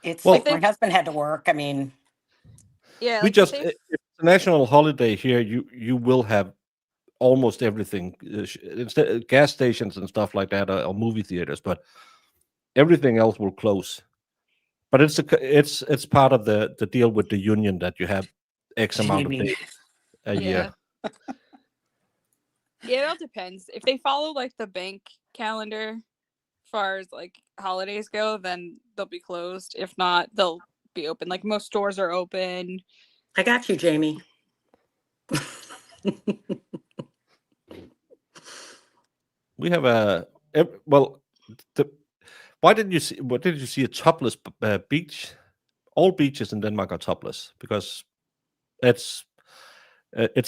it's well, like my husband had to work. I mean, yeah, we like just if it's a national holiday here, you will have almost everything, gas stations and stuff like that, or movie theaters, but everything else will close. But it's part of the deal with the union that you have X amount of days a year. Yeah, it all depends. If they follow like the bank calendar, as far as like holidays go, then they'll be closed. If not, they'll be open. Like most stores are open. I got you, Jamie. We have why didn't you see? What did you see? A topless beach? All beaches in Denmark are topless because it's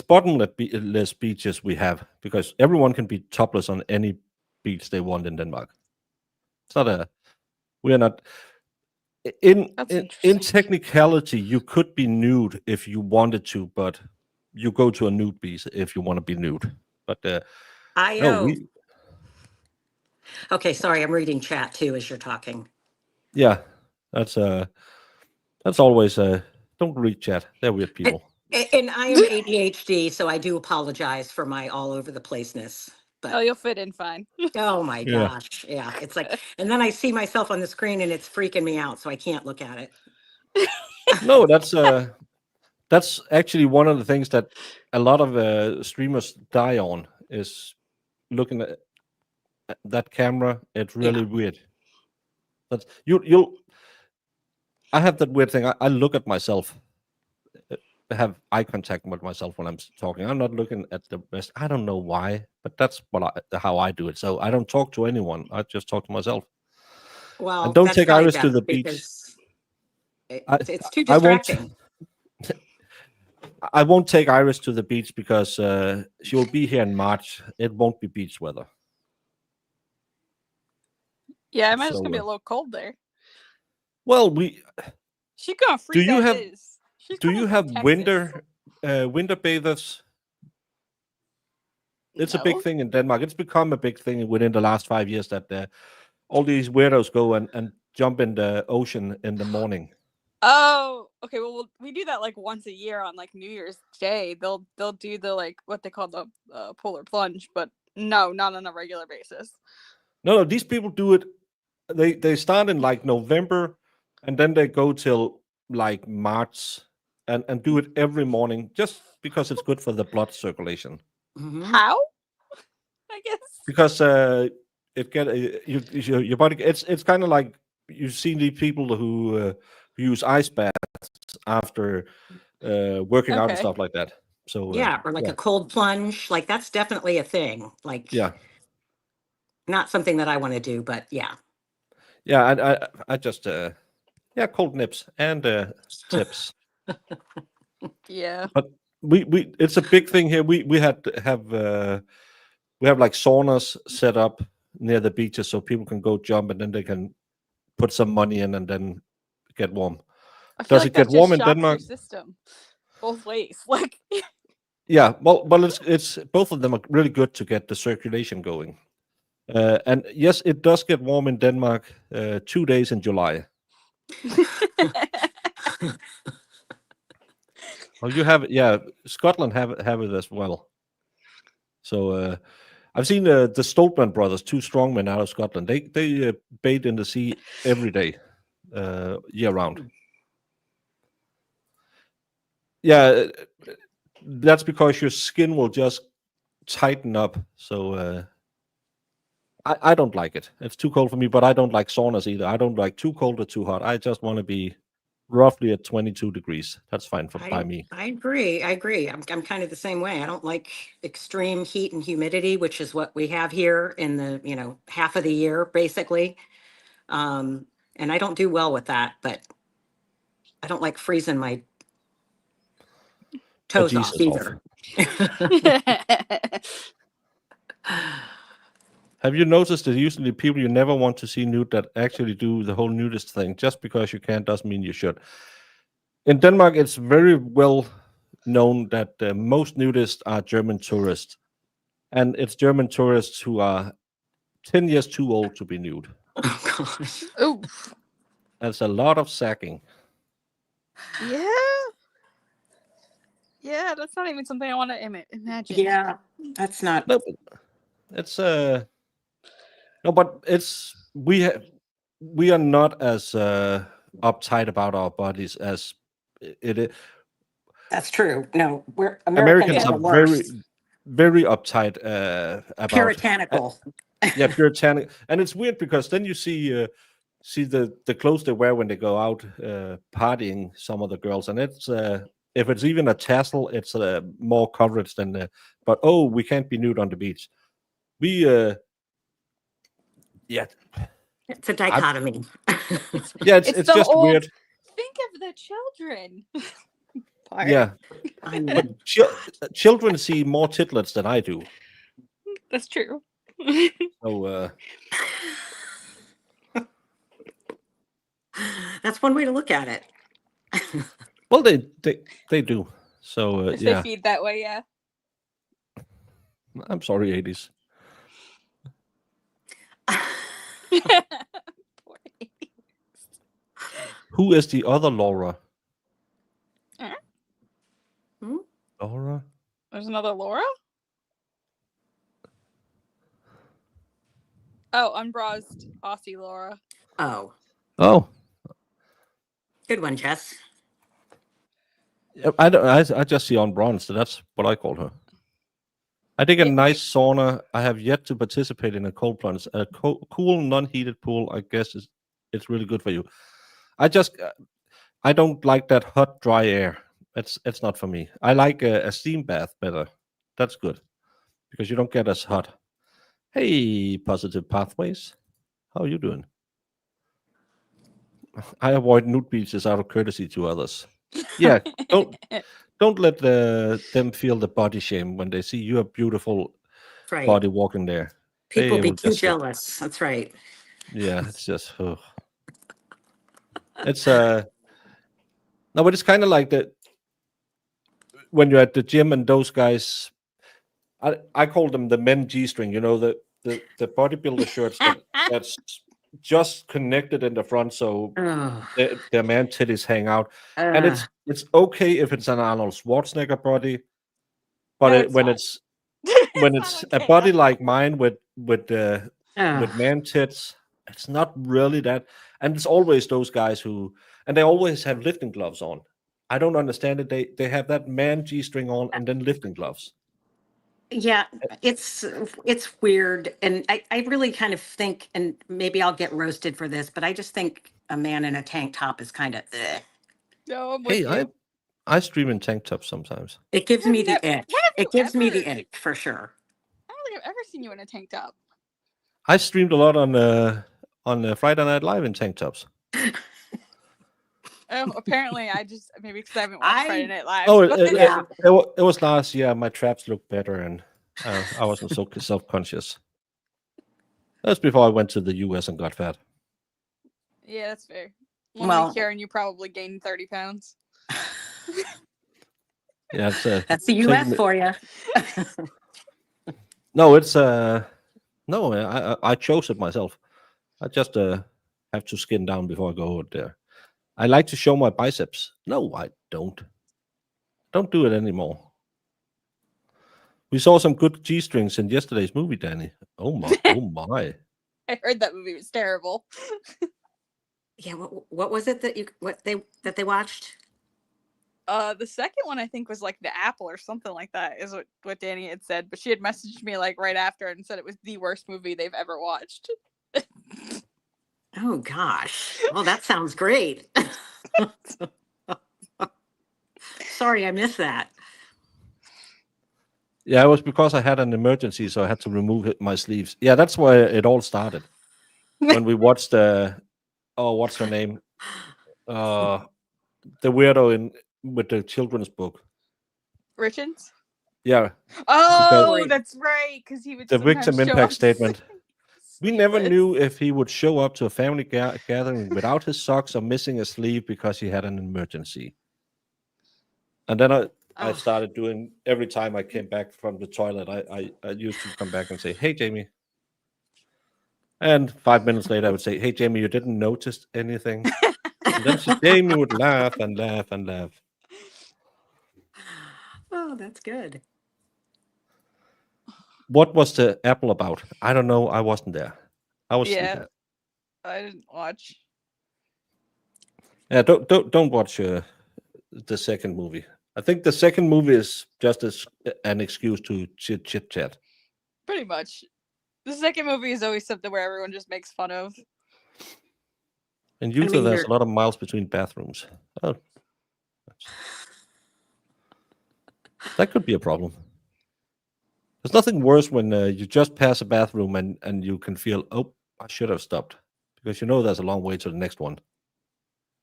bottomless beaches we have, because everyone can be topless on any beach they want in Denmark. It's not we're not in technicality. You could be nude if you wanted to, but you go to a nude beach if you want to be nude. But okay, sorry, I'm reading chat too as you're talking. Yeah, that's always don't read chat. They're weird people. And I am ADHD, so I do apologize for my all over the placeness. But you'll fit in fine. Oh my gosh, yeah. It's like, and then I see myself on the screen and it's freaking me out, so I can't look at it. No, that's actually one of the things that a lot of streamers die on, is looking at that camera. It's really weird. But I have that weird thing. I look at myself. I have eye contact with myself when I'm talking. I'm not looking at the rest. I don't know why, but that's how I do it. So I don't talk to anyone. I just talk to myself. Well, and don't take Iris to the beach. It's too distracting. I won't take Iris to the beach because she will be here in March. It won't be beach weather. Yeah, it might just gonna be a little cold there. Well, she's gonna freeze. Do you have winter bathers? It's a big thing in Denmark. It's become a big thing within the last 5 years that all these weirdos go and jump in the ocean in the morning. Oh, okay. Well, we do that like once a year on like New Year's Day. They'll do the like what they call the polar plunge, but no, not on a regular basis. No, these people do it they start in like November, and then they go till like March, and do it every morning just because it's good for the blood circulation. How? I guess Because it get your body. It's kind of like you see the people who use ice baths after working out and stuff like that. So yeah, or like a cold plunge. Like that's definitely a thing. Like not something that I want to do, but yeah. Yeah, I just cold nips and tips. Yeah. But we it's a big thing here. We have like saunas set up near the beaches so people can go jump and then they can put some money in and then get warm. Does it get warm in Denmark? Your system both ways. Like yeah, well it's both of them are really good to get the circulation going. And yes, it does get warm in Denmark 2 days in July. Oh, you have Scotland have it as well. So I've seen the Stoltman brothers, 2 strongmen out of Scotland. They bathe in the sea every day, year round. Yeah, that's because your skin will just tighten up. So I don't like it. It's too cold for me, but I don't like saunas either. I don't like too cold or too hot. I just want to be roughly at 22 degrees. That's fine by me. I agree. I'm kind of the same way. I don't like extreme heat and humidity, which is what we have here in the, half of the year, basically. And I don't do well with that, but I don't like freezing my toes off either. Have you noticed that usually people you never want to see nude that actually do the whole nudist thing? Just because you can't doesn't mean you should. In Denmark, it's very well known that most nudists are German tourists. And it's German tourists who are 10 years too old to be nude. Oh, gosh. Oh. That's a lot of sacking. Yeah. Yeah, that's not even something I want to imagine. Yeah, that's not. No, it's no, but it's we are not as uptight about our bodies as it is. That's true. No, we're Americans are very, very uptight about puritanical. Yeah, puritanical, and it's weird because then you see the clothes they wear when they go out partying. Some of the girls, and it's if it's even a tassel, it's more coverage than. But we can't be nude on the beach. We yeah. It's a dichotomy. Yeah, it's just weird. Think of the children. Part. Yeah. But children see more titlets than I do. That's true. So that's one way to look at it. Well, they do. So they feed that way, yeah. I'm sorry, 80s. Who is the other Laura? Laura? There's another Laura? Oh, unbrazed Aussie Laura. Oh. Good one, Jess. I just see unbronzed, so that's what I call her. I think a nice sauna. I have yet to participate in a cold plunge. A cool, non-heated pool, I guess, it's really good for you. I don't like that hot, dry air. It's not for me. I like a steam bath better. That's good because you don't get as hot. Hey, Positive Pathways, how are you doing? I avoid nude beaches out of courtesy to others. Yeah, don't let them feel the body shame when they see your beautiful body walking there. People be too jealous. That's right. Yeah, it's just it's no, but it's kind of like that when you're at the gym and those guys. I call them the men G-string. You know, the bodybuilder shirts that's just connected in the front, so their man titties hang out. And it's okay if it's an Arnold Schwarzenegger body, but when it's a body like mine with man tits, It's not really that. And it's always those guys and they always have lifting gloves on. I don't understand it. They have that man G-string on and then lifting gloves. Yeah, it's weird. And I really kind of think, and maybe I'll get roasted for this, but I just think a man in a tank top is kind of, No, I'm with Hey, you. I stream in tank tops sometimes. it gives me the When ick. have you It gives me the ever- ick for sure. I don't think I've ever seen you in a tank top. I streamed a lot on Friday Night Live in tank tops. Oh, apparently I just maybe because I haven't watched Friday Night Live. Oh, Yeah. it was last year. My traps looked better, and I wasn't so self-conscious. That's before I went to the US and got fat. Yeah, that's fair. One Well- week here and you probably gained 30 pounds. Yeah, it's, That's the US for you. no, it's no. I chose it myself. I just have to skin down before I go out there. I like to show my biceps. No, I don't. Don't do it anymore. We saw some good G-strings in yesterday's movie, Danny. Oh my, oh my. I heard that movie was terrible. Yeah, what was it that they watched? The second one I think was like The Apple or something like that is what Danny had said, but she had messaged me like right after and said it was the worst movie they've ever watched. Oh gosh. Well, that sounds great. Sorry, I missed that. Yeah, it was because I had an emergency, so I had to remove my sleeves. Yeah, that's why it all started. When we watched what's her name? The weirdo with the children's book. Richards? Yeah. Oh, Because- that's right, because he would The sometimes victim show impact up statement. We never sleeveless. knew if he would show up to a family gathering without his socks or missing a sleeve because he had an emergency. And then I Oh. started doing every time I came back from the toilet. I used to come back and say, "Hey, Jamie." And 5 minutes later, I would say, "Hey, Jamie, you didn't notice anything?" And then Jamie would laugh and laugh and laugh. Oh, that's good. What was the Apple about? I don't know. I wasn't there. I was Yeah. sleeping. I didn't watch. Yeah, don't watch the second movie. I think the second movie is just an excuse to chit chat. Pretty much. The second movie is always something where everyone just makes fun of. In Utah, mean, there's you're- a lot of miles between bathrooms. Oh, that could be a problem. There's nothing worse when you just pass a bathroom and you can feel, oh, I should have stopped, because you know there's a long way to the next one.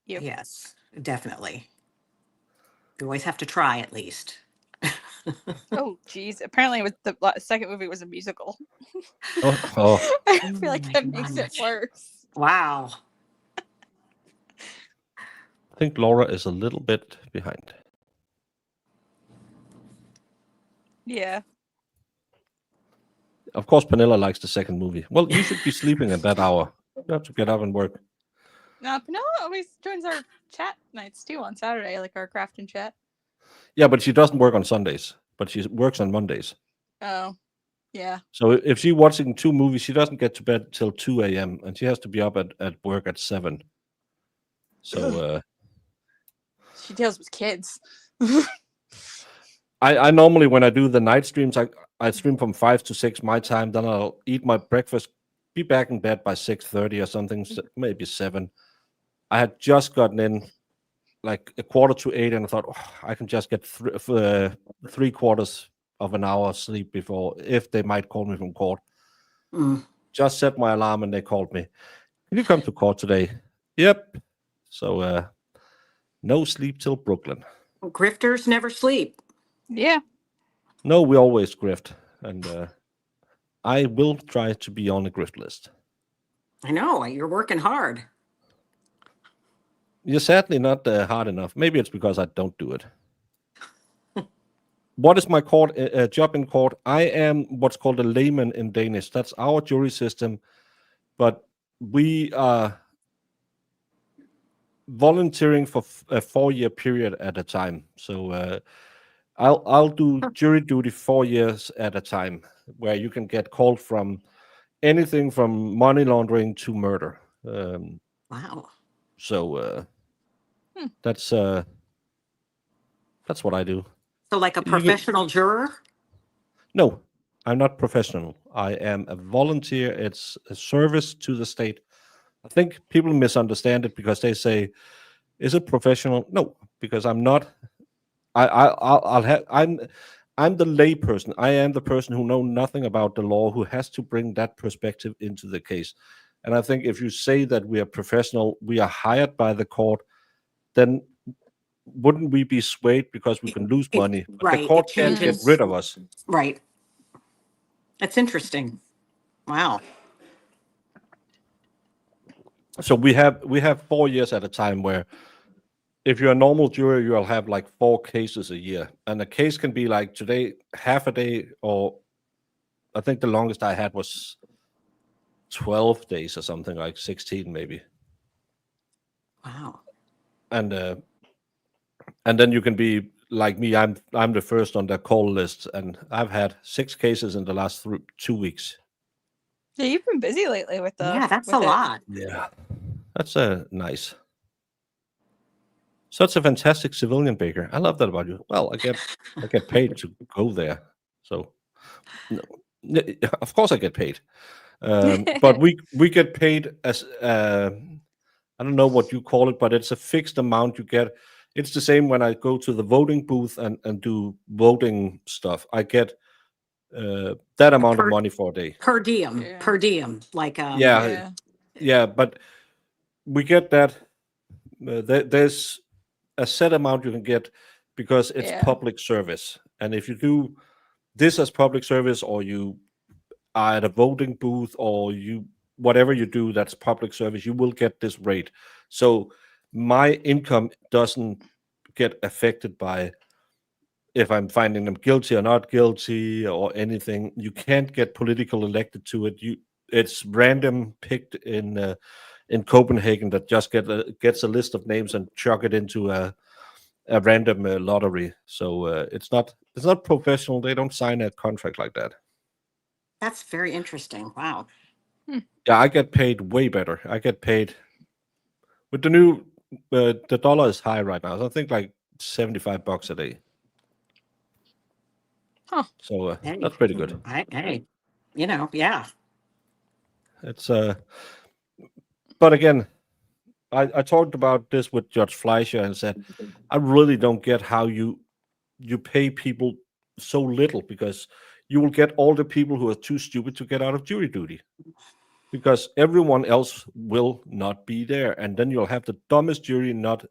Yep. Yes, definitely. You always have to try at least. Oh, geez. Apparently, it was the second movie was a musical. Oh. I Oh feel like my that makes it gosh. worse. Wow. I think Laura is a little bit behind. Yeah. Of course, Penilla likes the second movie. Well, you should be sleeping at that hour. You have to get up and work. No, Penilla always joins our chat nights too on Saturday, like our craft and chat. Yeah, but she doesn't work on Sundays, but she works on Mondays. Oh, yeah. So if she's watching two movies, she doesn't get to bed till 2 a.m. and she has to be up at work at 7. So She deals with kids. I normally, when I do the night streams, I stream from 5 to 6 my time. Then I'll eat my breakfast, be back in bed by 6:30 or something, maybe 7. I had just gotten in like 7:45, and I thought, oh, I can just get 3/4 of an hour sleep before, if they might call me from court. Mm. Just set my alarm and they called me. Can you come to court today? Yep. So no sleep till Brooklyn. Grifters never sleep. Yeah. No, we always grift, and I will try to be on the grift list. I know, you're working hard. You're sadly not hard enough. Maybe it's because I don't do it. What is my court job in court? I am what's called a layman in Danish. That's our jury system, but we are volunteering for a 4-year period at a time. So I'll do jury duty 4 years at a time, where you can get called from anything from money laundering to murder. Wow. So that's what I do. So like a professional juror? No, I'm not professional. I am a volunteer. It's a service to the state. I think people misunderstand it because they say, "Is it professional?" No, because I'm not. I'm the lay person. I am the person who know nothing about the law, who has to bring that perspective into the case. And I think if you say that we are professional, we are hired by the court, then wouldn't we be swayed because we can lose money? But right. the court can't get rid of us. Right. That's interesting. Wow. So we have 4 years at a time where if you're a normal juror, you'll have like 4 cases a year. And a case can be like today, half a day, or I think the longest I had was 12 days or something, like 16 maybe. Wow. And then you can be like me. I'm the first on the call list, and I've had 6 cases in the last 2 weeks. Yeah, you've been busy lately with the. Yeah, that's with a it. lot. Yeah, that's nice. Such a fantastic civilian, Baker. I love that about you. Well, I get paid to go there, so no, of course I get paid. But we get paid as I don't know what you call it, but it's a fixed amount you get. It's the same when I go to the voting booth and do voting stuff. I get that amount of money for a day. Per diem, like yeah, but we get that. There's a set amount you can get because it's public service, and if you do this as public service, or you are at a voting booth, or whatever you do that's public service, you will get this rate. So my income doesn't get affected by if I'm finding them guilty or not guilty or anything. You can't get political elected to it. It's random picked in Copenhagen that just gets a list of names and chuck it into a random lottery. So it's not professional. They don't sign a contract like that. That's very interesting. Wow. Yeah, I get paid way better. I get paid with the new the dollar is high right now. So I think like $75 a day. Huh. So that's pretty good. Hey, yeah. It's but again, I talked about this with Judge Fleischer and said, I really don't get how you pay people so little, because you will get all the people who are too stupid to get out of jury duty, because everyone else will not be there. And then you'll have the dumbest jury, not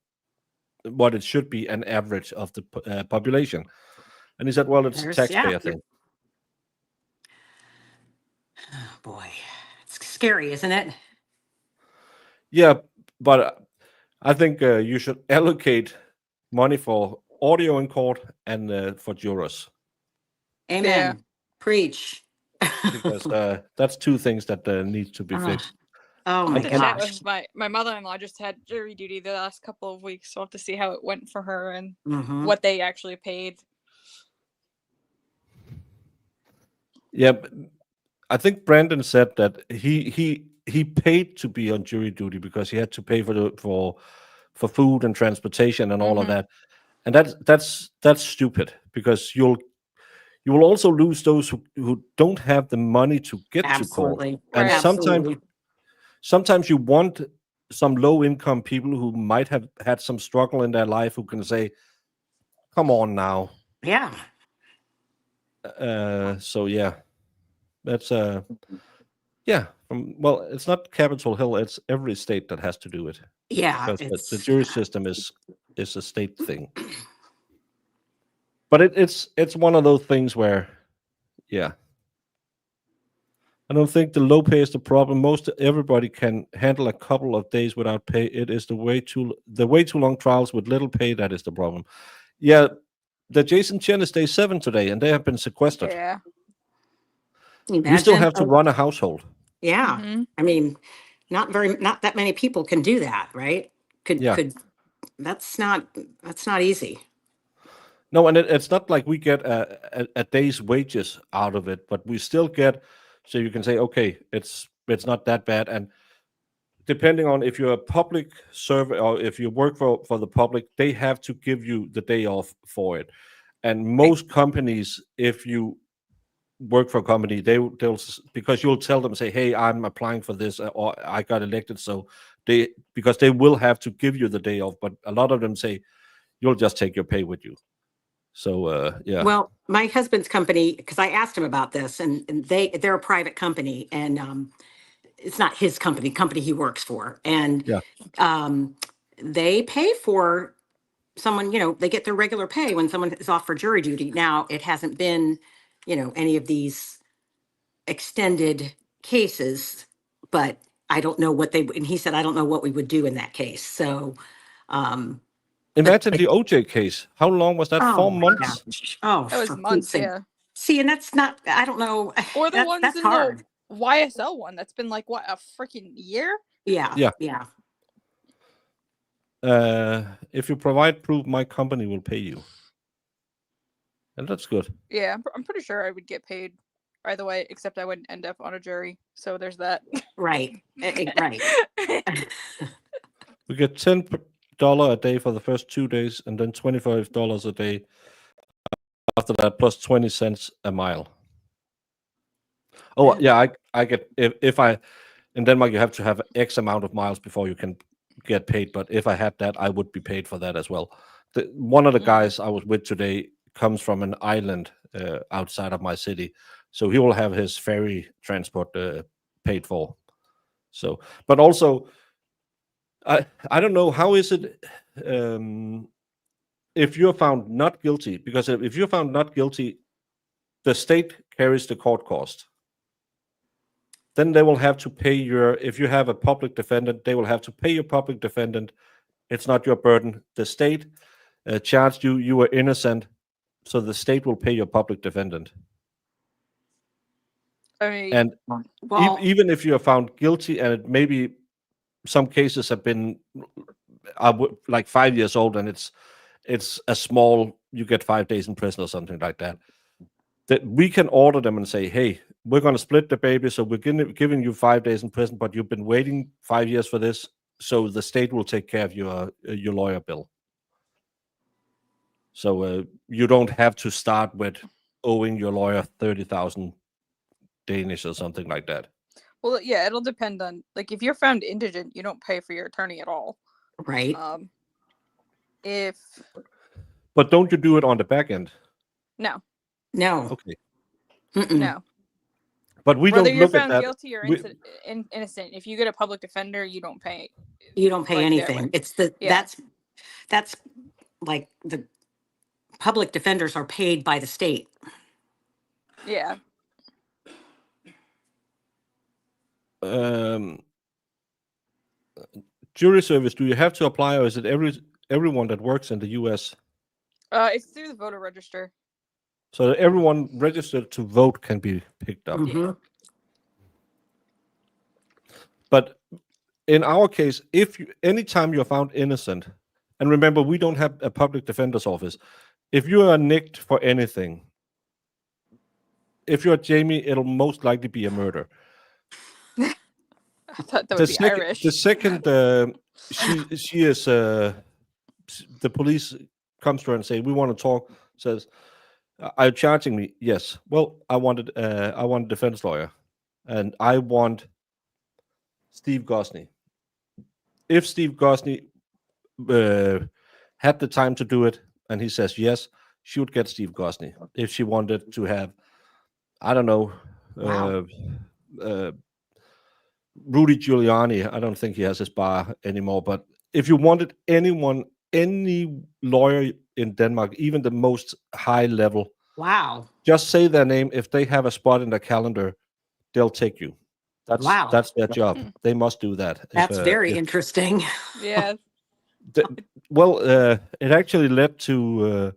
what it should be, an average of the population. And he said, well, it's a taxpayer thing. Oh, boy. It's scary, isn't it? Yeah, but I think you should allocate money for audio in court and for jurors. Amen. Yeah. Preach. Because that's 2 things that needs to be fixed. Oh my gosh. My mother-in-law just had jury duty the last couple of weeks, so I'll have to see how it went for her and what they actually paid. Yeah, I think Brandon said that he paid to be on jury duty because he had to pay for food and transportation and all of that, and that's stupid, because you will also lose those who don't have the money to get to court. And sometimes you want some low income people who might have had some struggle in their life who can say, come on now. Yeah. So yeah, that's well, it's not Capitol Hill, it's every state that has to do it. Yeah, because the jury system is a state thing. But it's one of those things where, yeah, I don't think the low pay is the problem. Everybody can handle a couple of days without pay. It is the way too long trials with little pay that is the problem. Yeah, the Jason Chen is day 7 today, and they have been sequestered. Yeah, you still have to run a household. Yeah, I mean, not that many people can do that, right? Could that's not easy. No, and it's not like we get a day's wages out of it, but we still get so you can say, okay, it's not that bad. And depending on if you're a public server or if you work for the public, they have to give you the day off for it. And most companies, if you work for a company, they'll because you'll tell them, say, hey, I'm applying for this, or I got elected, so because they will have to give you the day off. But a lot of them say you'll just take your pay with you. So yeah. Well, my husband's company, because I asked him about this, and they're a private company, and it's not his company he works for, and they pay for someone, they get their regular pay when someone is off for jury duty. Now, it hasn't been, any of these extended cases, but I don't know what and he said, I don't know what we would do in that case. So, imagine the OJ case. How long was that? 4 months? Gosh. Oh, that was months, yeah. See, and that's not, I don't know. Or the ones that's in hard. the YSL one, that's been like, what, a freaking year? Yeah. If you provide proof, my company will pay you. And that's good. Yeah, I'm pretty sure I would get paid either way, except I wouldn't end up on a jury. So there's that. Right. Right. We get $10 a day for the first 2 days, and then $25 a day after that, plus 20 cents a mile. Oh yeah, I get if I in Denmark you have to have X amount of miles before you can get paid. But if I had that, I would be paid for that as well. One of the guys I was with today comes from an island outside of my city, so he will have his ferry transport paid for. So, but also, I don't know, how is it if you're found not guilty? Because if you're found not guilty, the state carries the court cost. Then they will have to pay if you have a public defendant, they will have to pay your public defendant. It's not your burden. The state charged you were innocent, so the state will pay your public defendant. I mean, and even if you are found guilty, and maybe some cases have been like 5 years old, and it's a small, you get 5 days in prison or something like that, that we can order them and say, hey, we're going to split the baby, so we're giving you 5 days in prison, but you've been waiting 5 years for this, so the state will take care of your lawyer bill. So you don't have to start with owing your lawyer 30,000 Danish or something like that. Well, yeah, it'll depend on, like, if you're found indigent, you don't pay for your attorney at all. Right. But don't you do it on the back end? No. Okay. No. But we Whether don't you're look at found that. guilty or innocent, if you get a public defender, you don't pay. You don't pay anything. It's that's like the public defenders are paid by the state. Yeah. Jury service, do you have to apply, or is it everyone that works in the US? It's through the voter register. So everyone registered to vote can be picked up. Mm-hmm. But in our case, anytime you're found innocent, and remember, we don't have a public defender's office. If you are nicked for anything, if you're Jamie, it'll most likely be a murder. I thought that would be Irish. The second she is, the police comes to her and say, we want to talk, says, are you charging me? Yes. Well, I want a defense lawyer, and I want Steve Gosney. If Steve Gosney had the time to do it, and he says yes, she would get Steve Gosney. If she wanted to have, I don't know, Rudy Giuliani, I don't think he has his bar anymore, but if you wanted any lawyer in Denmark, even the most high level, just say their name. If they have a spot in the calendar, they'll take you. That's their job. They must do that. That's very interesting. Yeah. It actually led to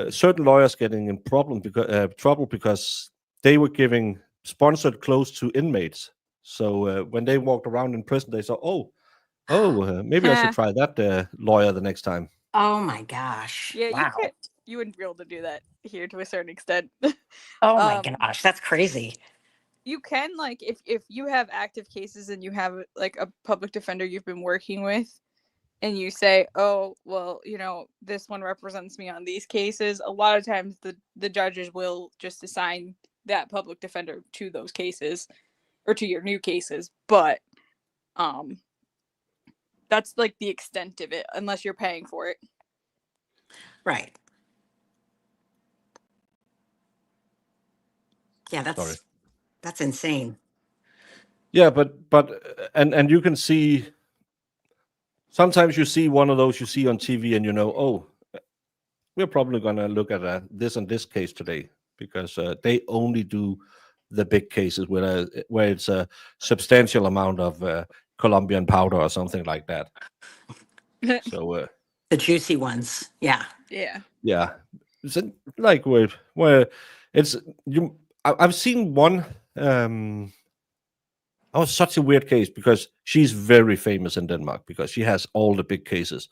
certain lawyers getting in trouble because they were giving sponsored clothes to inmates. So when they walked around in prison, they saw, maybe I should try that lawyer the next time. Oh my gosh! Yeah, you wouldn't be able to do that here to a certain extent. Oh my gosh, that's crazy. You can, like, if you have active cases and you have like a public defender you've been working with, and you say, oh, well, this one represents me on these cases, a lot of times the judges will just assign that public defender to those cases or to your new cases. But that's like the extent of it, unless you're paying for it. Right. Yeah, that's insane. Yeah, but and you can see, sometimes you see one of those you see on TV and oh, we're probably going to look at this and this case today, because they only do the big cases where it's a substantial amount of Colombian powder or something like that. So the juicy ones. Yeah. It's like where it's you. I've seen one. Oh, such a weird case, because she's very famous in Denmark because she has all the big cases,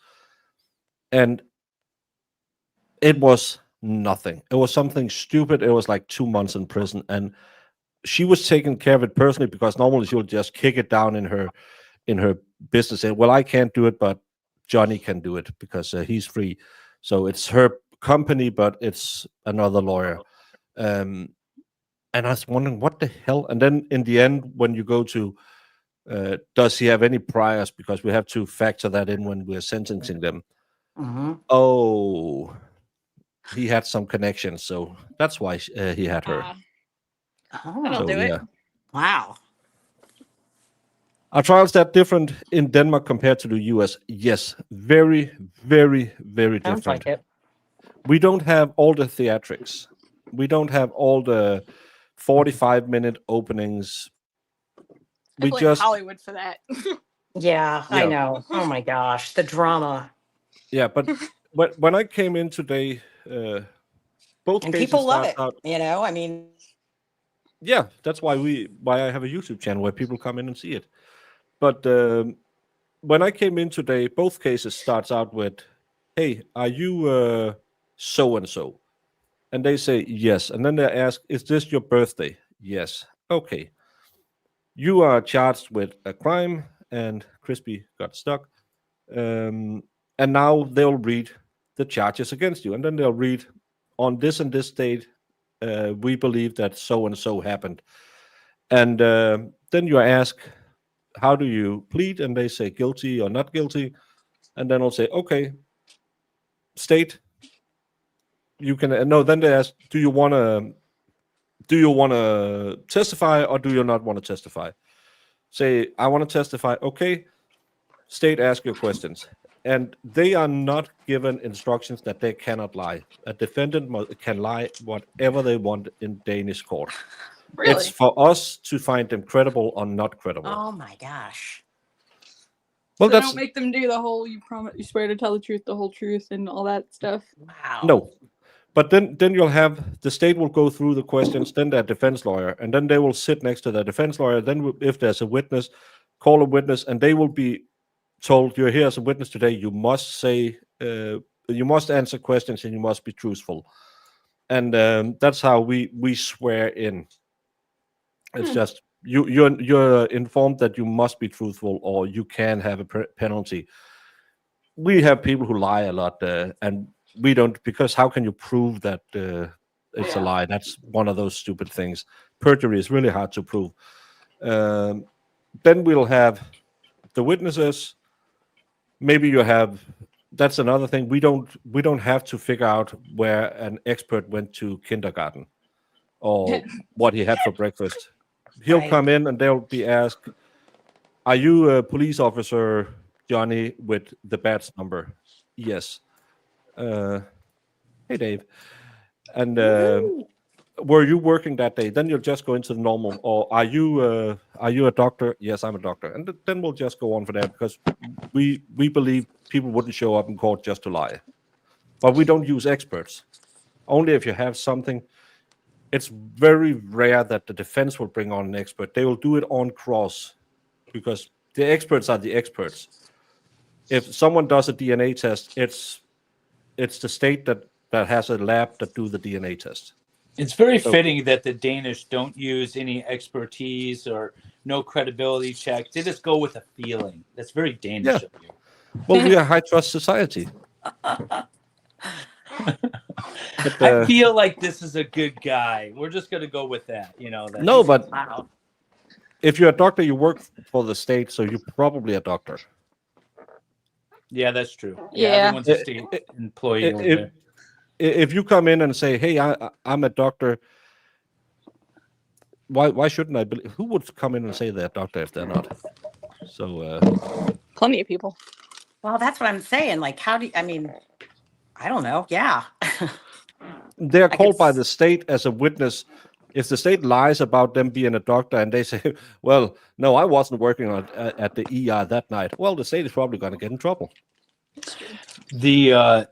and it was nothing. It was something stupid. It was like 2 months in prison, and she was taking care of it personally, because normally she would just kick it down in her business, and, well, I can't do it, but Johnny can do it because he's free. So it's her company, but it's another lawyer. And I was wondering what the hell. And then in the end, when you go to, does he have any priors? Because we have to factor that in when we're sentencing them. Mm-hmm. Oh, he had some connections, so that's why he had her. That'll do it. Yeah. Wow. Are trials that different in Denmark compared to the US? Yes, very, very, very different. Sounds like it. We don't have all the theatrics. We don't have all the 45-minute openings. I blame Hollywood for that. Yeah, I know. Oh my gosh, the drama. Yeah, but when I came in today, both and cases people love it. out, I mean, yeah, that's why I have a YouTube channel where people come in and see it. But when I came in today, both cases starts out with, "Hey, are you so and so?" And they say yes, and then they ask, "Is this your birthday?" Yes. Okay. You are charged with a crime, and Crispy got stuck. And now they'll read the charges against you, and then they'll read, on this and this date, we believe that so and so happened. And then you ask, how do you plead? And they say guilty or not guilty. And then I'll say, okay, state. You can no. Then they ask, do you want to testify, or do you not want to testify? Say, I want to testify. Okay, state, ask your questions. And they are not given instructions that they cannot lie. A defendant can lie whatever they want in Danish court. Really? It's for us to find them credible or not credible. oh my gosh. Well, So don't make them do the whole you swear to tell the truth, the whole truth, and all that stuff. Wow. No. But then you'll have, the state will go through the questions, then their defense lawyer, and then they will sit next to their defense lawyer. Then if there's a witness, call a witness, and they will be told, you're here as a witness today, you must say, you must answer questions, and you must be truthful. And that's how we swear in. It's just, you're informed that you must be truthful, or you can have a penalty. We have people who lie a lot, and we don't, because how can you prove that it's a lie? That's one of those stupid things. Perjury is really hard to prove. Then we'll have the witnesses. Maybe you have, that's another thing. We don't have to figure out where an expert went to kindergarten or what he had for breakfast. He'll come in and they'll be asked, are you a police officer, Johnny, with the badge number? Yes. Hey, Dave. And were you working that day? Then you'll just go into the normal. Or are you a doctor? Yes, I'm a doctor. And then we'll just go on for that, because we believe people wouldn't show up in court just to lie. But we don't use experts. Only if you have something. It's very rare that the defense will bring on an expert. They will do it on cross, because the experts are the experts. If someone does a DNA test, it's the state that has a lab that do the DNA test. It's very fitting that the Danish don't use any expertise or no credibility check. They just go with a feeling. That's very Danish of you. Well, we are a high trust society. But, I feel like this is a good guy. We're just going to go with that. That no, but Wow. if you're a doctor, you work for the state, so you're probably a doctor. Yeah, that's true. Yeah. Everyone's a state employee over there. If you come in and say, "Hey, I'm a doctor," why shouldn't I believe? Who would come in and say they're a doctor if they're not? So Plenty of people. Well, that's what I'm saying. Like, I don't know. Yeah. they're I called by guess- the state as a witness. If the state lies about them being a doctor and they say, "Well, no, I wasn't working at the ER that night," well, the state is probably going to get in trouble. The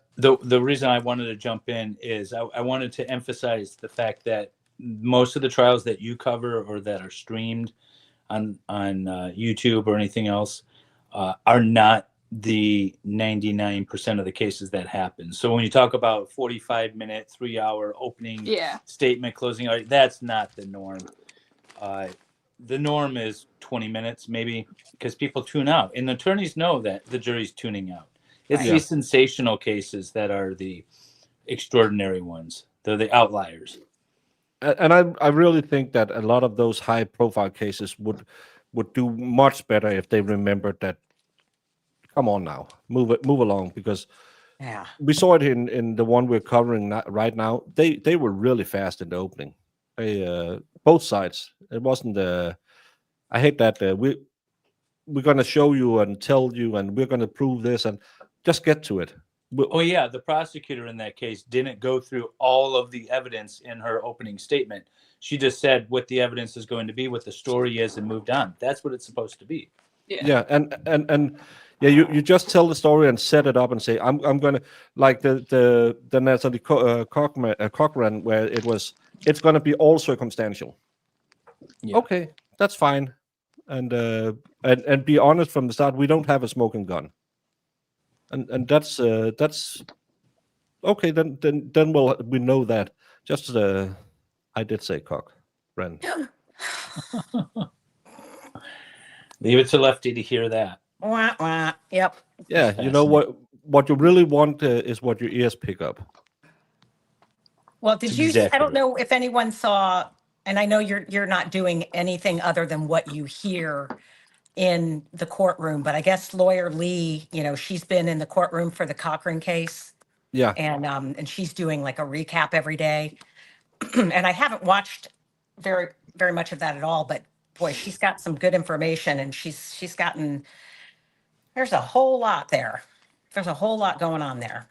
reason I wanted to jump in is I wanted to emphasize the fact that most of the trials that you cover or that are streamed on YouTube or anything else are not the 99% of the cases that happen. So when you talk about 45-minute, 3-hour opening statement, closing, that's not the norm. The norm is 20 minutes, maybe, because people tune out. And attorneys know that the jury's tuning out. It's these sensational cases that are the extraordinary ones. They're the outliers. And I really think that a lot of those high-profile cases would do much better if they remembered that. Come on now, move along, because we saw it in the one we're covering right now. They were really fast in the opening. They both sides. It wasn't. I hate that we're going to show you and tell you and we're going to prove this and just get to it. The prosecutor in that case didn't go through all of the evidence in her opening statement. She just said what the evidence is going to be, what the story is, and moved on. That's what it's supposed to be. Yeah, and you just tell the story and set it up and say I'm going to, like the Natalie Cochran, where it's going to be all circumstantial. Yeah. Okay, that's fine, and be honest from the start. We don't have a smoking gun, and that's okay. Then we know that. Just I did say Cochran. Leave it to Lefty to hear that. Wah, wah. Yep. Yeah, you know what you really want is what your ears pick up. Well, did you? Exactly. I don't know if anyone saw, and I know you're not doing anything other than what you hear in the courtroom, but I guess lawyer Lee, she's been in the courtroom for the Cochran case. Yeah. And she's doing like a recap every day. And I haven't watched very, very much of that at all, but boy, she's got some good information, and she's gotten, there's a whole lot there. There's a whole lot going on there.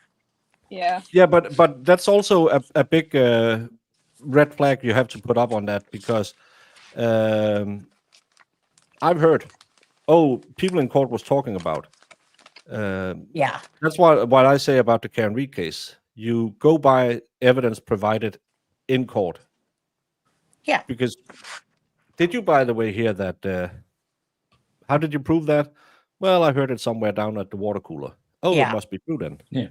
Yeah. Yeah, but that's also a big red flag you have to put up on that, because I've heard, people in court was talking about. That's what I say about the Karen Reed case. You go by evidence provided in court. Yeah. Because did you, by the way, hear that? How did you prove that? Well, I heard it somewhere down at the water cooler. It must be true then. Yeah.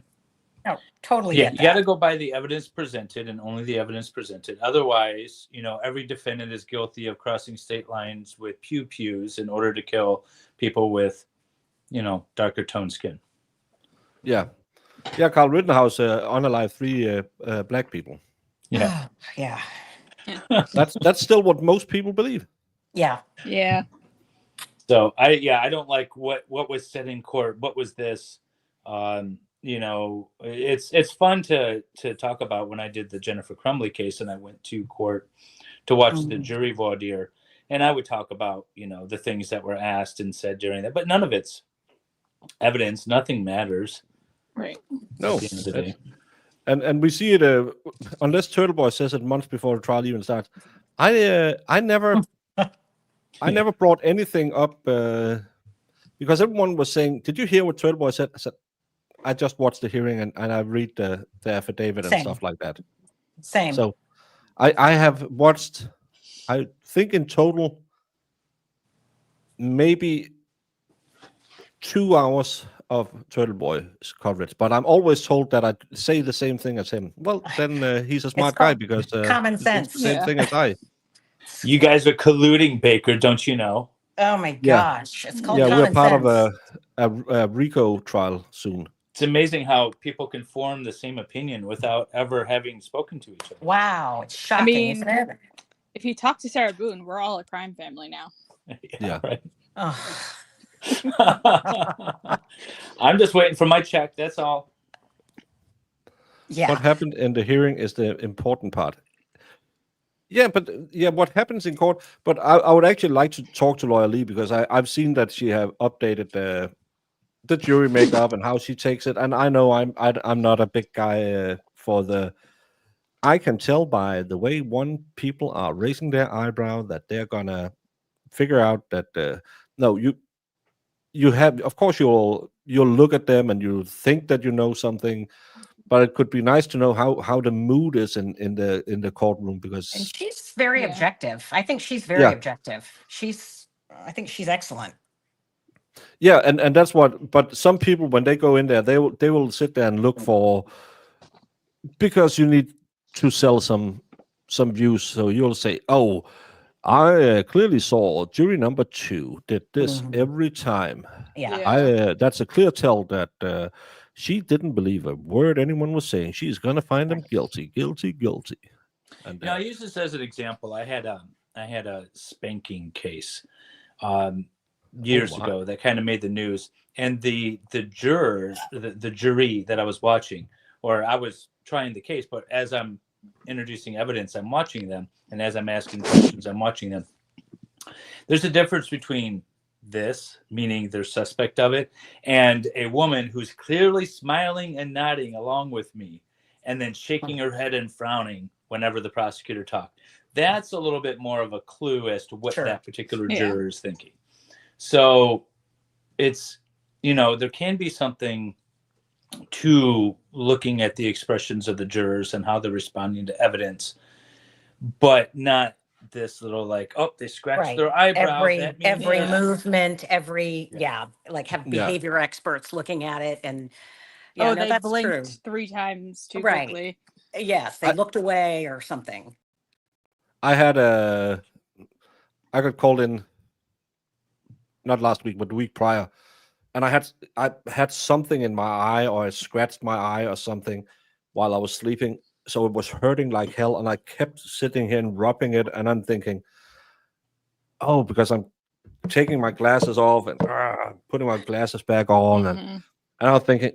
No, totally. Yeah, you got to go by the evidence presented and only the evidence presented. Otherwise, every defendant is guilty of crossing state lines with pews in order to kill people with, darker toned skin. Yeah. Yeah, Carl Rittenhouse unalived 3 black people. Yeah. Yeah. That's still what most people believe. Yeah. Yeah. So I don't like what was said in court. What was this? It's fun to talk about. When I did the Jennifer Crumley case and I went to court to watch the jury voir dire, and I would talk about, the things that were asked and said during that, but none of it's evidence. Nothing matters. Right. No. At the end of the day. And we see it unless Turtle Boy says it months before the trial even starts. I never brought anything up because everyone was saying, "Did you hear what Turtle Boy said?" I said, "I just watched the hearing and I read the affidavit and stuff like that." Same. So I have watched, I think in total, maybe 2 hours of Turtle Boy's coverage, but I'm always told that I say the same thing as him. Well, then he's a smart guy because common he thinks sense. the same thing as I. You guys are colluding, Baker, don't you know? Oh my Yeah. gosh. It's called Yeah, we're common part sense. of a RICO trial soon. It's amazing how people can form the same opinion without ever having spoken to each other. Wow. It's shocking, I mean, isn't it? if you talk to Sarah Boone, we're all a crime family now. Yeah. Right. Oh. I'm just waiting for my check. That's all. Yeah. What happened in the hearing is the important part. Yeah, but what happens in court? But I would actually like to talk to Lawyer Lee because I've seen that she have updated the jury makeup and how she takes it, and I know I'm not a big guy for the. I can tell by the way people are raising their eyebrow that they're gonna figure out that no, you have, of course, you'll look at them and you think that you know something, but it could be nice to know how the mood is in the courtroom And because she's very Yeah. objective. I think she's very objective. I think she's excellent. yeah, and that's what. But some people when they go in there, they will sit there and look for, because you need to sell some views. So you'll say, oh, I clearly saw jury number 2 did this every time. Yeah. That's a clear tell that she didn't believe a word anyone was saying. She's gonna find them guilty. And I use this as an example. I had a spanking case years ago that kind of made the news, and the jurors, the jury that I was watching, or I was trying the case, but as I'm introducing evidence, I'm watching them, and as I'm asking questions, I'm watching them. There's a difference between this, meaning they're suspect of it, and a woman who's clearly smiling and nodding along with me, and then shaking her head and frowning whenever the prosecutor talked. That's a little bit more of a clue as to what that particular juror is thinking. So it's, there can be something to looking at the expressions of the jurors and how they're responding to evidence, but not this little like, oh, they scratched their eyebrow. Every movement, like have behavior experts looking at it, and they that's blinked true. 3 times too quickly. Yes, they looked away or something. I got called in not last week, but the week prior, and I had something in my eye, or I scratched my eye or something while I was sleeping, so it was hurting like hell, and I kept sitting here and rubbing it, and I'm thinking, oh, because I'm taking my glasses off and putting my glasses back on, and I was thinking,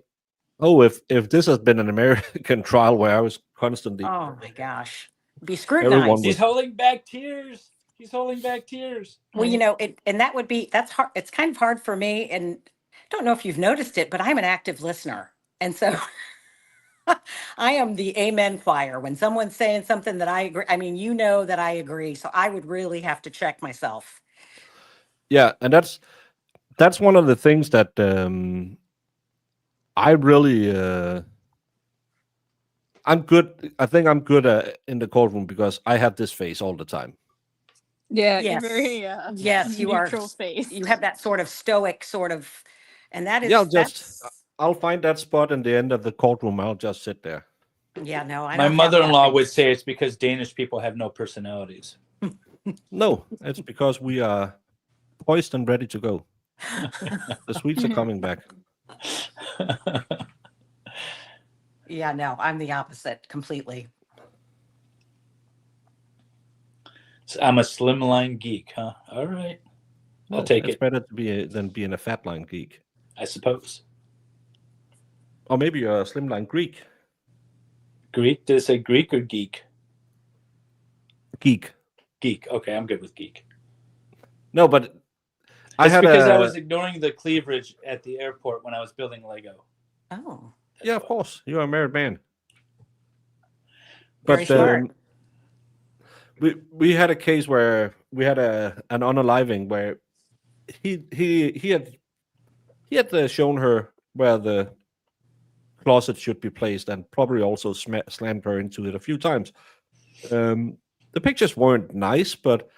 oh, if this has been an American trial where I was constantly, oh my gosh, be scrutinized. He's holding back tears. Well, that's hard. It's kind of hard for me, and I don't know if you've noticed it, but I'm an active listener, and so I am the amen choir. When someone's saying something that I agree, that I agree, so I would really have to check myself. Yeah, and that's one of the things that I really I'm good. I think I'm good in the courtroom because I have this face all the time. Yeah, Yes. you're very Yes, you are. neutral face. You have that sort of stoic and that is. Yeah, I'll find that spot in the end of the courtroom. I'll just sit there. Yeah, no, I My don't have mother-in-law that would say it's because Danish people have no personalities. No, it's because we are poised and ready to go. The Swedes are coming back. Yeah, no, I'm the opposite completely. So I'm a slimline geek, huh? All right. I'll take it's it. better to be than being a fatline geek. I suppose. Or maybe you're a slimline Greek. Greek? Did it say Greek or geek? Geek. Geek. Okay, I'm good with geek. No, but It's because I was ignoring the cleavage at the airport when I was building Lego. Oh. Yeah, of course. You're a married man. Very smart. We had a case where we had an unaliving where he had shown her where the closet should be placed and probably also slammed her into it a few times. The pictures weren't nice, but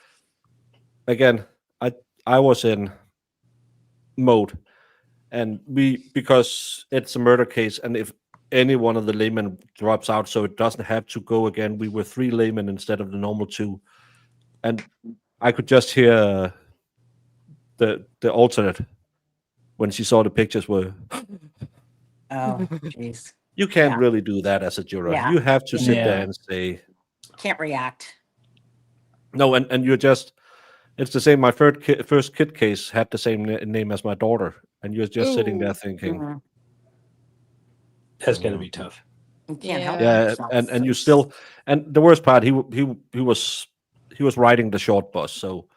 again, I was in mode, and because it's a murder case, and if any one of the laymen drops out, so it doesn't have to go again, we were 3 laymen instead of the normal 2, and I could just hear the alternate when she saw the pictures were. Oh, jeez. You can't Yeah. really do that as a juror. Yeah. You have to sit Yeah. there and say Can't react. no, and you're just. It's the same. My first kid case had the same name as my daughter, and you're just sitting there thinking, Mhm. That's got to be tough. You can't help yeah, yourself. and you still, and the worst part, he was riding the short bus, so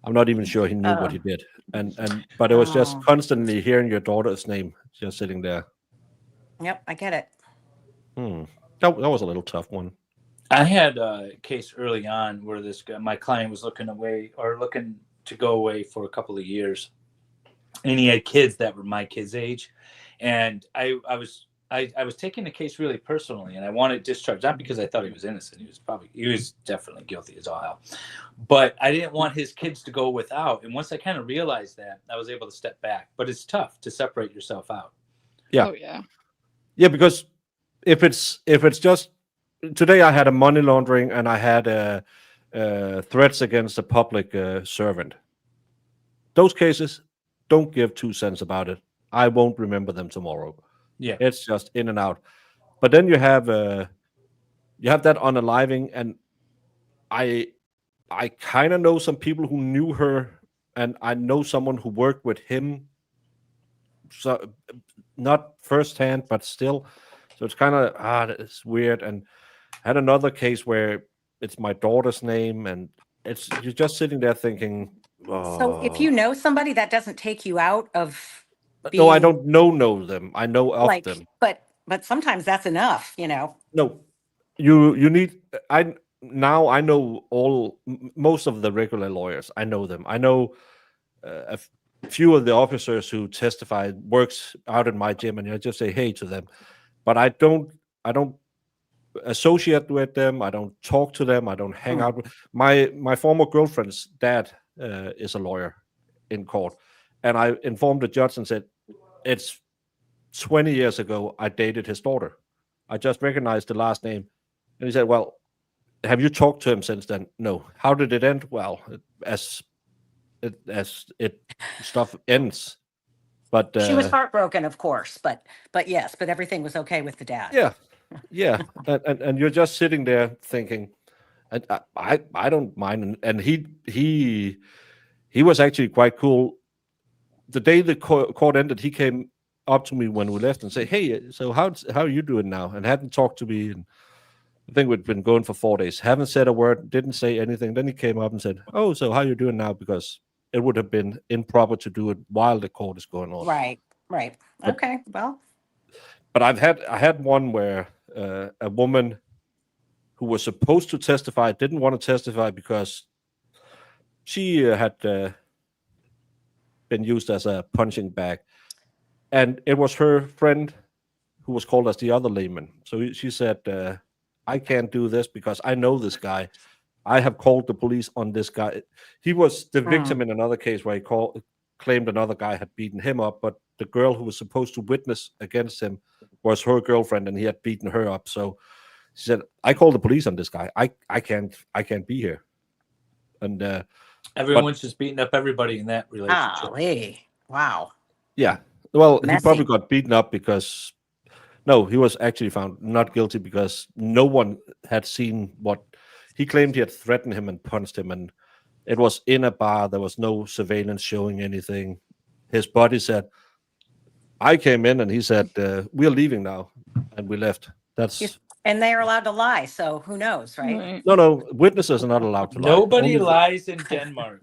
I'm not even sure he knew what he did, but it was just Oh. constantly hearing your daughter's name just sitting there. Yep, I get it. That was a little tough one. I had a case early on where this guy, my client, was looking to go away for a couple of years, and he had kids that were my kids' age, and I was taking the case really personally, and I wanted discharge, not because I thought he was innocent. He was definitely guilty as all hell, but I didn't want his kids to go without. And once I kind of realized that, I was able to step back. But it's tough to separate yourself out. Yeah. Oh yeah. Yeah, because if it's just today, I had a money laundering and I had threats against a public servant. Those cases, don't give 2 cents about it. I won't remember them tomorrow. Yeah, it's just in and out. But then you have that unaliving, and I kind of know some people who knew her, and I know someone who worked with him. So not firsthand, but still. So it's kind of it's weird. And I had another case where it's my daughter's name, and you're just sitting there thinking. So if you know somebody, that doesn't take you out of. No, I don't know them. I know of them. But sometimes that's enough, you know. No, you need. I know most of the regular lawyers. I know them. I know a few of the officers who testified works out in my gym, and I just say hey to them. But I don't associate with them. I don't talk to them. I don't hang out with my former girlfriend's dad is a lawyer in court, and I informed the judge and said it's 20 years ago I dated his daughter. I just recognized the last name, and he said, "Well, have you talked to him since then?" No. How did it end? Well, as stuff ends. But she was heartbroken, of course, but yes, but everything was okay with the dad. Yeah, and you're just sitting there thinking, and I don't mind, and he was actually quite cool. The day the court ended, he came up to me when we left and said, "Hey, so how are you doing now?" And hadn't talked to me, and I think we'd been going for 4 days. Haven't said a word, didn't say anything. Then he came up and said, "Oh, so how are you doing now?" Because it would have been improper to do it while the court is going on. Right. Okay, well. But I had one where a woman who was supposed to testify didn't want to testify because she had been used as a punching bag, and it was her friend who was called as the other layman. So she said, "I can't do this because I know this guy. I have called the police on this guy." He was the victim in another case where he claimed another guy had beaten him up, but the girl who was supposed to witness against him was her girlfriend, and he had beaten her up. So she said, "I called the police on this guy. I can't be here." And everyone's just beating up everybody in that relationship. Wow. Yeah. Well, Messy. he probably got beaten up because he was actually found not guilty because no one had seen what he claimed. He had threatened him and punched him, and it was in a bar. There was no surveillance showing anything. His buddy said, "I came in," and he said, "We're leaving now," and we left. And they are allowed to lie, so who knows, right? No, witnesses are not allowed to lie. Nobody lies in Denmark.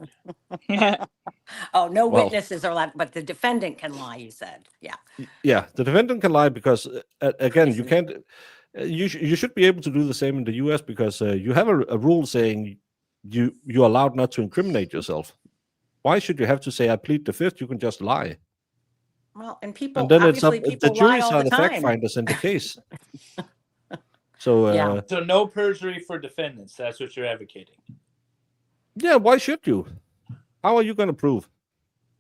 Oh, no witnesses are allowed, but the defendant can lie, you said. Yeah. Yeah, the defendant can lie because, again, you can't. You should be able to do the same in the U.S. because you have a rule saying you're allowed not to incriminate yourself. Why should you have to say, "I plead the fifth"? You can just lie. Well, and people, and then obviously, the people lie juries all are the the fact time. finders in the case. So, So no perjury for defendants. That's what you're advocating. Yeah, why should you? How are you going to prove?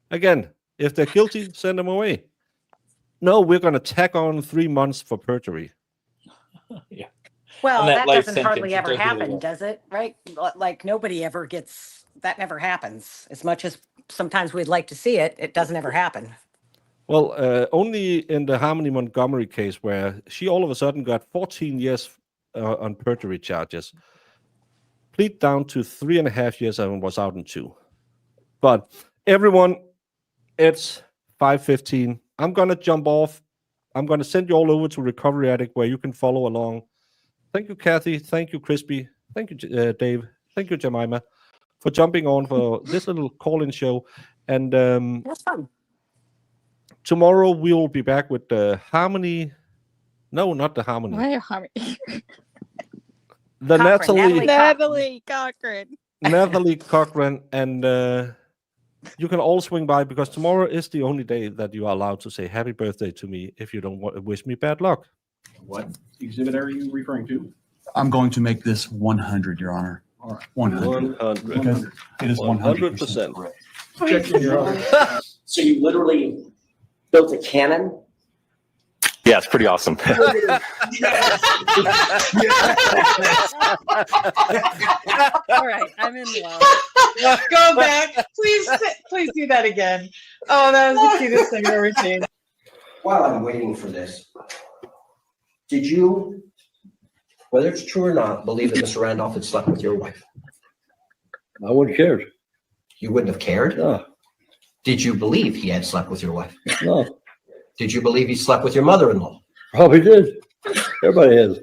Again, if they're guilty, send them away. No, we're going to tack on 3 months for perjury. Yeah. Well, On that that life doesn't hardly sentence, it ever does really happen, well. does it? Right? Like nobody ever gets, that never happens. As much as sometimes we'd like to see it, it doesn't ever happen. Well, only in the Harmony Montgomery case where she all of a sudden got 14 years on perjury charges, plead down to 3.5 years and was out in 2. But everyone, it's 5:15. I'm going to jump off. I'm going to send you all over to Recovery Addict where you can follow along. Thank you, Kathy. Thank you, Crispy. Thank you, Dave. Thank you, Jemima, for jumping on for this little call-in show. And That's fun. tomorrow we will be back with the Harmony. No, not the Harmony. Why Harmony? The Cochran, Natalie Cochran. Natalie Cochran. And you can all swing by because tomorrow is the only day that you are allowed to say happy birthday to me if you don't wish me bad luck. What exhibit are you referring to? I'm going to make this 100, Your Honor. All right. 100. 100. Because it is 100% 100%. correct. Objection, Your Honor. So you literally built a cannon? Yeah, it's pretty awesome. All right, I'm in love. Go back. Please do that again. Oh, that was the cutest thing I've ever seen. While I'm waiting for this, did you, whether it's true or not, believe that Mr. Randolph had slept with your wife? I wouldn't care. You wouldn't have cared? No, Did you believe he had slept with your wife? no, Did you believe he slept with your mother-in-law? probably did. Everybody has.